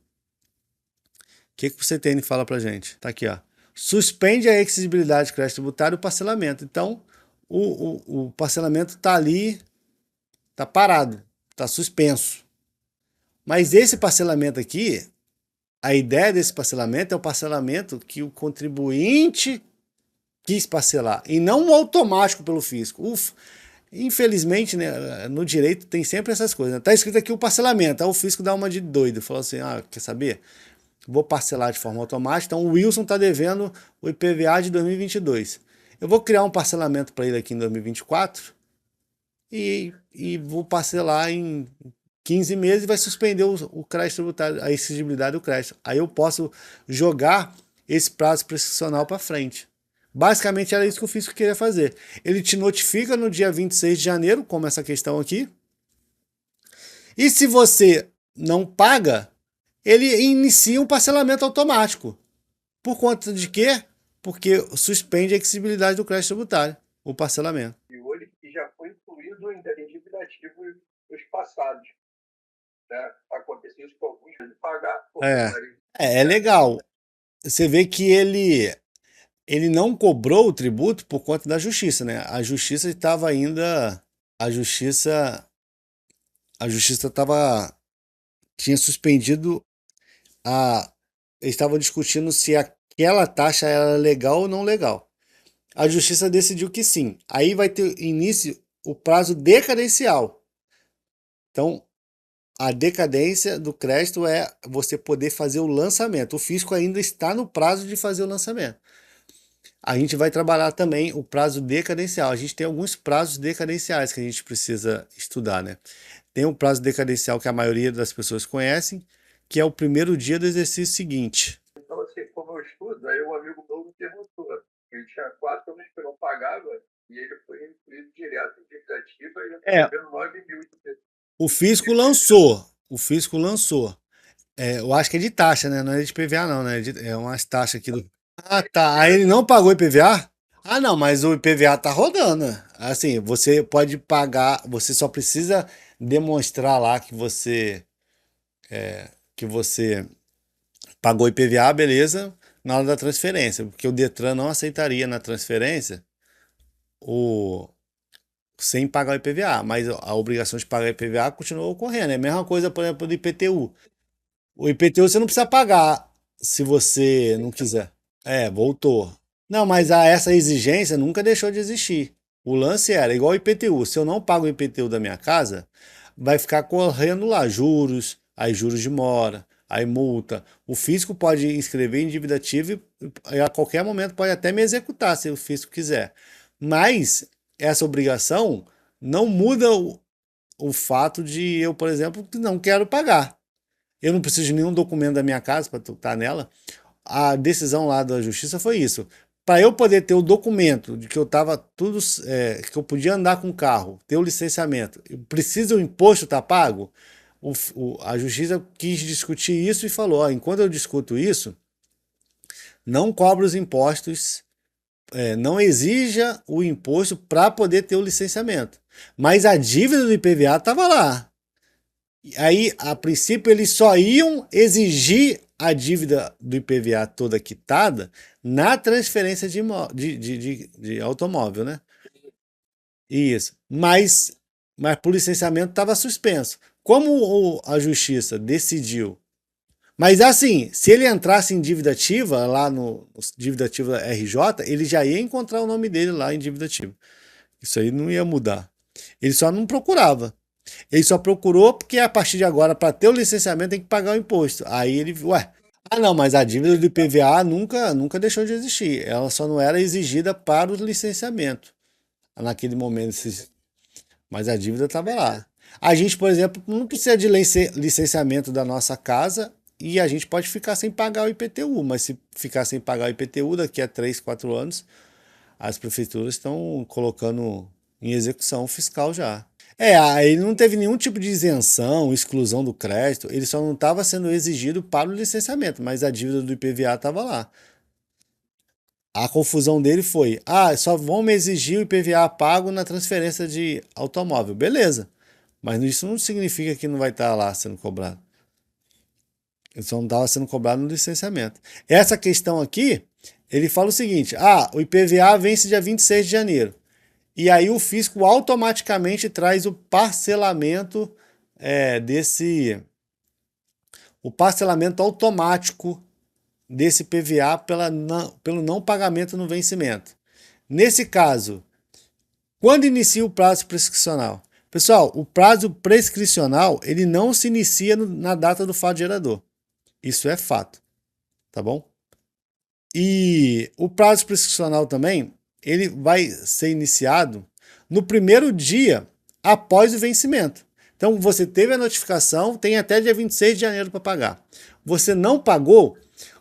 que o CTN fala pra gente? Tá aqui, ó. Suspende a exigibilidade do crédito tributário e o parcelamento. Então, o parcelamento tá ali, tá parado, tá suspenso. Mas esse parcelamento aqui, a ideia desse parcelamento é o parcelamento que o contribuinte quis parcelar, e não o automático pelo fisco. Infelizmente, né, no direito tem sempre essas coisas. Né? Tá escrito aqui o parcelamento, aí o fisco dá uma de doido, falou assim, quer saber? Vou parcelar de forma automática, então o Wilson está devendo o IPVA de 2022. Eu vou criar um parcelamento para ele aqui em 2024 e vou parcelar em 15 meses e vai suspender o crédito tributário, a exigibilidade do crédito. Aí eu posso jogar esse prazo prescricional para frente. Basicamente era isso que o fisco queria fazer. Ele te notifica no dia 26 de janeiro, como essa questão aqui. E se você não paga, ele inicia um parcelamento automático. Por conta de quê? Porque suspende a exigibilidade do crédito tributário, o parcelamento. E hoje já foi incluído em indenizativos dos passados. Né? Aconteceu isso com alguns de pagar. É legal. Você vê que ele não cobrou o tributo por conta da justiça, né? A justiça estava ainda... A justiça tinha suspendido eles estavam discutindo se aquela taxa era legal ou não legal. A justiça decidiu que sim. Aí vai ter início o prazo decadencial. Então, a decadência do crédito é você poder fazer o lançamento. O fisco ainda está no prazo de fazer o lançamento. A gente vai trabalhar também o prazo decadencial. A gente tem alguns prazos decadenciais que a gente precisa estudar, né? Tem o prazo decadencial que a maioria das pessoas conhecem, que é o primeiro dia do exercício seguinte. Então, assim, como eu estudo, aí um amigo meu me perguntou. Ele tinha 4 anos que não pagava e ele foi incluído justiça ainda É. devendo 9 mil. O fisco lançou. O fisco lançou. Eu acho que é de taxa, né? Não é de PVA, não, né? É umas taxas aqui do. Ah, tá. Aí ele não pagou IPVA? Ah, não, mas o IPVA tá rodando, né? Assim, você pode pagar, você só precisa demonstrar lá que você pagou IPVA, beleza, na hora da transferência, porque o Detran não aceitaria na transferência o sem pagar o IPVA, mas a obrigação de pagar o IPVA continua ocorrendo. É a mesma coisa, por exemplo, do IPTU. O IPTU você não precisa pagar se você não quiser. Voltou. Não, mas essa exigência nunca deixou de existir. O lance era igual o IPTU. Se eu não pago o IPTU da minha casa, vai ficar correndo lá juros, aí juros de mora, aí multa. O fisco pode inscrever em dívida ativa e a qualquer momento pode até me executar se o fisco quiser. Mas essa obrigação não muda o fato de eu, por exemplo, não quero pagar. Eu não preciso de nenhum documento da minha casa para estar nela. A decisão lá da justiça foi isso. Para eu poder ter o documento de que eu estava tudo, que eu podia andar com o carro, ter o licenciamento, precisa o imposto estar pago? A justiça quis discutir isso e falou: ó, enquanto eu discuto isso, não cobre os impostos, não exija o imposto para poder ter o licenciamento. Mas a dívida do IPVA estava lá. Aí, a princípio, eles só iam exigir a dívida do IPVA toda quitada na transferência de automóvel, né? Isso. Mas por licenciamento estava suspenso. Como a justiça decidiu. Mas assim, se ele entrasse em dívida ativa, lá no dívida ativa RJ, ele já ia encontrar o nome dele lá em dívida ativa. Isso aí não ia mudar. Ele só não procurava. Ele só procurou porque a partir de agora, para ter o licenciamento, tem que pagar o imposto. Aí ele, não, mas a dívida do IPVA nunca deixou de existir. Ela só não era exigida para o licenciamento. Naquele momento. Mas a dívida estava lá. A gente, por exemplo, não precisa de licenciamento da nossa casa e a gente pode ficar sem pagar o IPTU. Mas se ficar sem pagar o IPTU, daqui a 3, 4 anos, as prefeituras estão colocando em execução fiscal já. Aí não teve nenhum tipo de isenção, exclusão do crédito, ele só não estava sendo exigido para o licenciamento, mas a dívida do IPVA estava lá. A confusão dele foi, só vão me exigir o IPVA pago na transferência de automóvel. Beleza, mas isso não significa que não vai estar lá sendo cobrado. Ele só não estava sendo cobrado no licenciamento. Essa questão aqui, ele fala o seguinte, o IPVA vence dia 26 de janeiro. E aí o fisco automaticamente traz o parcelamento o parcelamento automático desse PVA pelo não pagamento no vencimento. Nesse caso, quando inicia o prazo prescricional? Pessoal, o prazo prescricional ele não se inicia na data do fato gerador. Isso é fato, tá bom? E o prazo prescricional também ele vai ser iniciado no primeiro dia após o vencimento. Então, você teve a notificação, tem até dia 26 de janeiro para pagar. Você não pagou,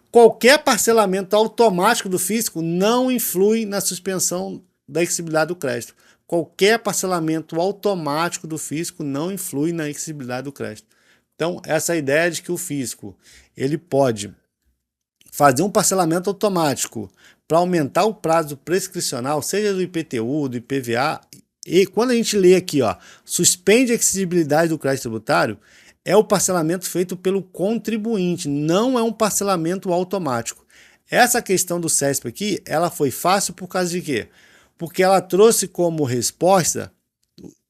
qualquer parcelamento automático do fisco não influi na suspensão da exigibilidade do crédito. Qualquer parcelamento automático do fisco não influi na exigibilidade do crédito. Então, essa ideia de que o fisco ele pode fazer um parcelamento automático para aumentar o prazo prescricional, seja do IPTU, do IPVA, e quando a gente lê aqui, suspende a exigibilidade do crédito tributário, é o parcelamento feito pelo contribuinte, não é um parcelamento automático. Essa questão do CESP aqui, ela foi fácil por causa de quê? Porque ela trouxe como resposta,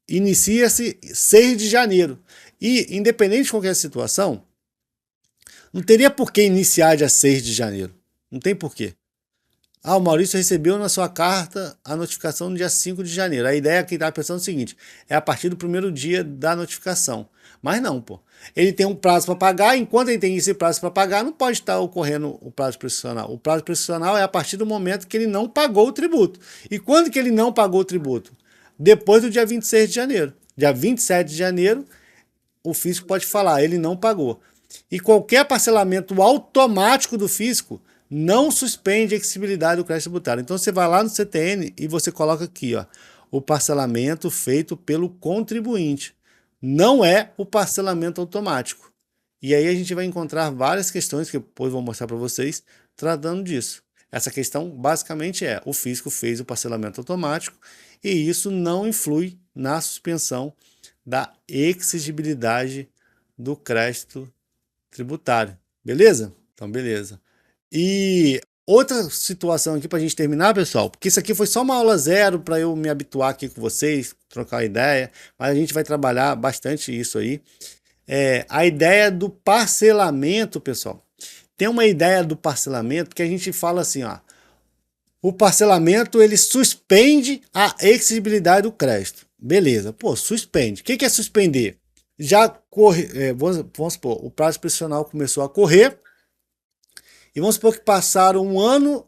inicia-se 6 de janeiro. E, independente de qualquer situação, não teria por que iniciar dia 6 de janeiro. Não tem porquê. O Maurício recebeu na sua carta a notificação no dia 5 de janeiro. A ideia que está pensando é o seguinte, é a partir do primeiro dia da notificação. Mas não, pô. Ele tem um prazo para pagar, enquanto ele tem esse prazo para pagar, não pode estar ocorrendo o prazo prescricional. O prazo prescricional é a partir do momento que ele não pagou o tributo. E quando que ele não pagou o tributo? Depois do dia 26 de janeiro. Dia 27 de janeiro, o fisco pode falar, ele não pagou. E qualquer parcelamento automático do fisco não suspende a exigibilidade do crédito tributário. Então você vai lá no CTN e você coloca aqui, o parcelamento feito pelo contribuinte. Não é o parcelamento automático. E aí a gente vai encontrar várias questões que depois vou mostrar para vocês tratando disso. Essa questão basicamente é: o fisco fez o parcelamento automático e isso não influi na suspensão da exigibilidade do crédito tributário. Beleza? Então, beleza. E outra situação aqui para a gente terminar, pessoal, porque isso aqui foi só uma aula zero para eu me habituar aqui com vocês, trocar ideia, mas a gente vai trabalhar bastante isso aí. A ideia do parcelamento, pessoal. Tem uma ideia do parcelamento que a gente fala assim, ó, o parcelamento ele suspende a exigibilidade do crédito. Beleza, pô, suspende. O que é suspender? Já corre, vamos supor, o prazo prescricional começou a correr e vamos supor que passaram 1 ano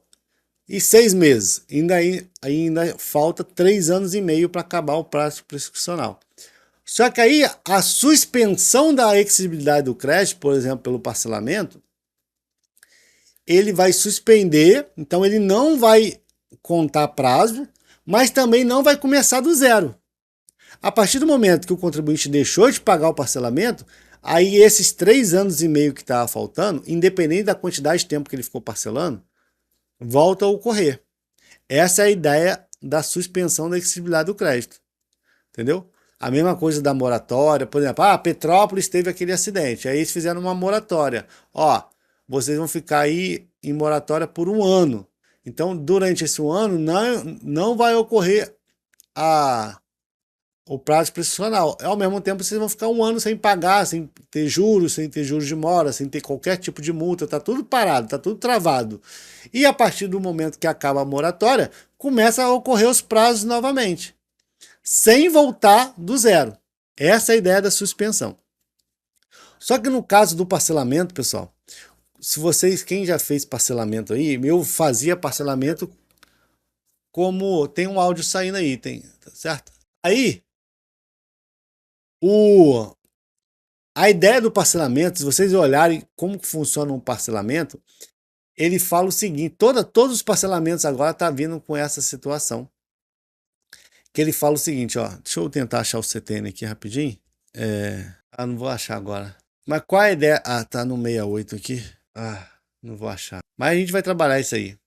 e 6 meses. Ainda falta 3 anos e meio para acabar o prazo prescricional. Só que aí a suspensão da exigibilidade do crédito, por exemplo, pelo parcelamento, ele vai suspender, então ele não vai contar prazo, mas também não vai começar do zero. A partir do momento que o contribuinte deixou de pagar o parcelamento, aí esses 3 anos e meio que estava faltando, independente da quantidade de tempo que ele ficou parcelando, volta a ocorrer. Essa é a ideia da suspensão da exigibilidade do crédito. Entendeu? A mesma coisa da moratória, por exemplo, Petrópolis teve aquele acidente, aí eles fizeram uma moratória. Ó, vocês vão ficar aí em moratória por 1 ano. Então, durante esse 1 ano, não vai ocorrer o prazo prescricional. Ao mesmo tempo, vocês vão ficar 1 ano sem pagar, sem ter juros de mora, sem ter qualquer tipo de multa, tá tudo parado, tá tudo travado. E a partir do momento que acaba a moratória, começa a ocorrer os prazos novamente, sem voltar do zero. Essa é a ideia da suspensão. Só que no caso do parcelamento, pessoal, se vocês, quem já fez parcelamento aí, eu fazia parcelamento como tem um áudio saindo aí, certo? Aí, a ideia do parcelamento, se vocês olharem como que funciona um parcelamento, ele fala o seguinte, todos os parcelamentos agora tá vindo com essa situação. Que ele fala o seguinte, ó, deixa eu tentar achar o CTN aqui rapidinho. Não vou achar agora. Mas qual é a ideia? Tá no 68 aqui. Não vou achar. Mas a gente vai trabalhar isso aí.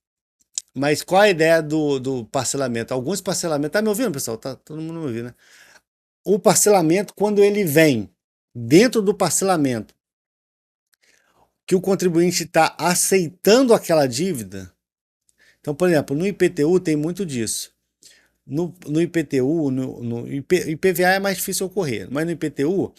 Mas qual é a ideia do parcelamento? Alguns parcelamentos... Tá me ouvindo, pessoal? Tá todo mundo me ouvindo, né? O parcelamento, quando ele vem dentro do parcelamento, que o contribuinte está aceitando aquela dívida. Então, por exemplo, no IPTU tem muito disso. No IPTU, no IPVA é mais difícil ocorrer, mas no IPTU,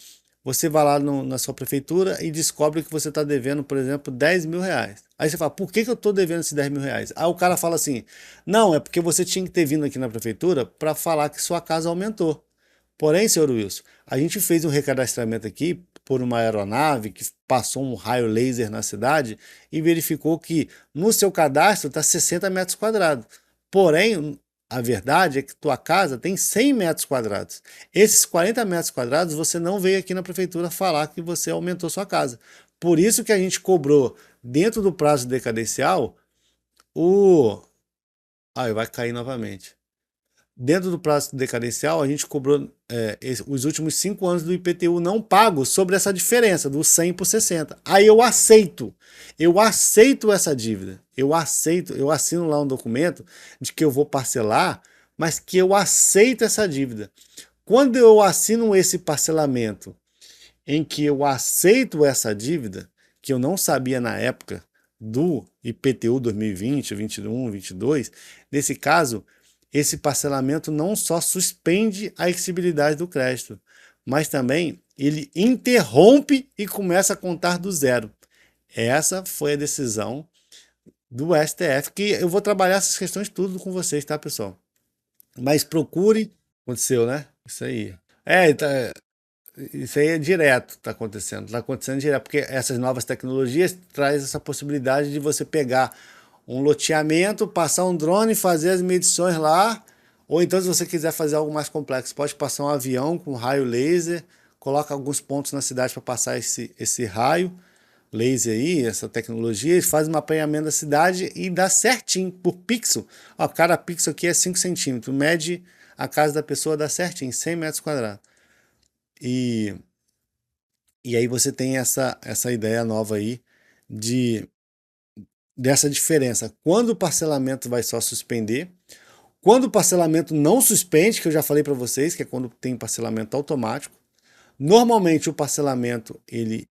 você vai lá na sua prefeitura e descobre que você está devendo, por exemplo, 10 mil reais. Aí você fala, por que eu estou devendo esses 10 mil reais? Aí o cara fala assim, não, é porque você tinha que ter vindo aqui na prefeitura para falar que sua casa aumentou. Porém, senhor Wilson, a gente fez um recadastramento aqui por uma aeronave que passou um raio laser na cidade e verificou que no seu cadastro está 60 metros quadrados. Porém, a verdade é que tua casa tem 100 metros quadrados. Esses 40 metros quadrados você não veio aqui na prefeitura falar que você aumentou sua casa. Por isso que a gente cobrou dentro do prazo decadencial vai cair novamente. Dentro do prazo decadencial, a gente cobrou os últimos 5 anos do IPTU não pago sobre essa diferença, do 100 por 60. Aí eu aceito essa dívida. Eu assino lá um documento de que eu vou parcelar, mas que eu aceito essa dívida. Quando eu assino esse parcelamento em que eu aceito essa dívida, que eu não sabia na época do IPTU 2020, 21, 22, nesse caso, esse parcelamento não só suspende a exigibilidade do crédito, mas também ele interrompe e começa a contar do zero. Essa foi a decisão do STF, que eu vou trabalhar essas questões tudo com vocês, tá, pessoal? Mas procure... Aconteceu, né? Isso aí. Isso aí é direto, tá acontecendo direto, porque essas novas tecnologias trazem essa possibilidade de você pegar um loteamento, passar um drone, fazer as medições lá, ou então se você quiser fazer algo mais complexo, pode passar um avião com raio laser, coloca alguns pontos na cidade para passar esse raio laser aí, essa tecnologia, faz um mapeamento da cidade e dá certinho por pixel. Ó, cada pixel aqui é 5 centímetros, mede a casa da pessoa dá certinho, 100 metros quadrados. E aí você tem essa ideia nova aí dessa diferença. Quando o parcelamento vai só suspender, quando o parcelamento não suspende, que eu já falei para vocês, que é quando tem parcelamento automático. Normalmente o parcelamento ele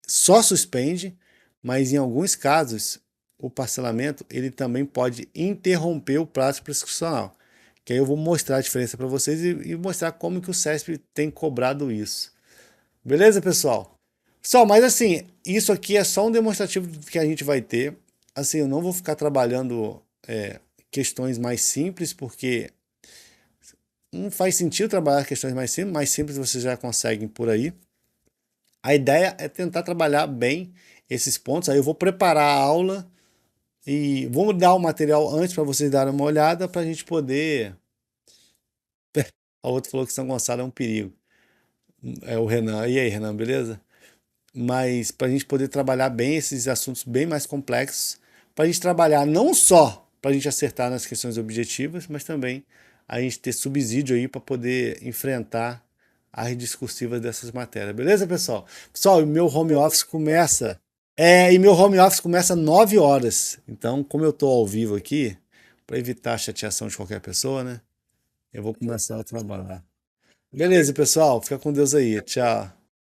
só suspende, mas em alguns casos o parcelamento ele também pode interromper o prazo prescricional. Que aí eu vou mostrar a diferença para vocês e mostrar como que o CESP tem cobrado isso. Beleza, pessoal? Pessoal, mas assim, isso aqui é só um demonstrativo que a gente vai ter. Assim, eu não vou ficar trabalhando questões mais simples, porque não faz sentido trabalhar questões mais simples vocês já conseguem por aí. A ideia é tentar trabalhar bem esses pontos. Aí eu vou preparar a aula e vou dar o material antes para vocês darem uma olhada para a gente poder... A outra falou que São Gonçalo é um perigo. É o Renan. E aí, Renan, beleza? Mas para a gente poder trabalhar bem esses assuntos bem mais complexos, para a gente trabalhar não só para a gente acertar nas questões objetivas, mas também a gente ter subsídio aí para poder enfrentar as discursivas dessas matérias. Beleza, pessoal? Pessoal, o meu home office começa... e meu home office começa às 9 horas. Então, como eu estou ao vivo aqui, para evitar a chateação de qualquer pessoa, né? Eu vou começar a trabalhar. Beleza, pessoal? Fica com Deus aí. Tchau.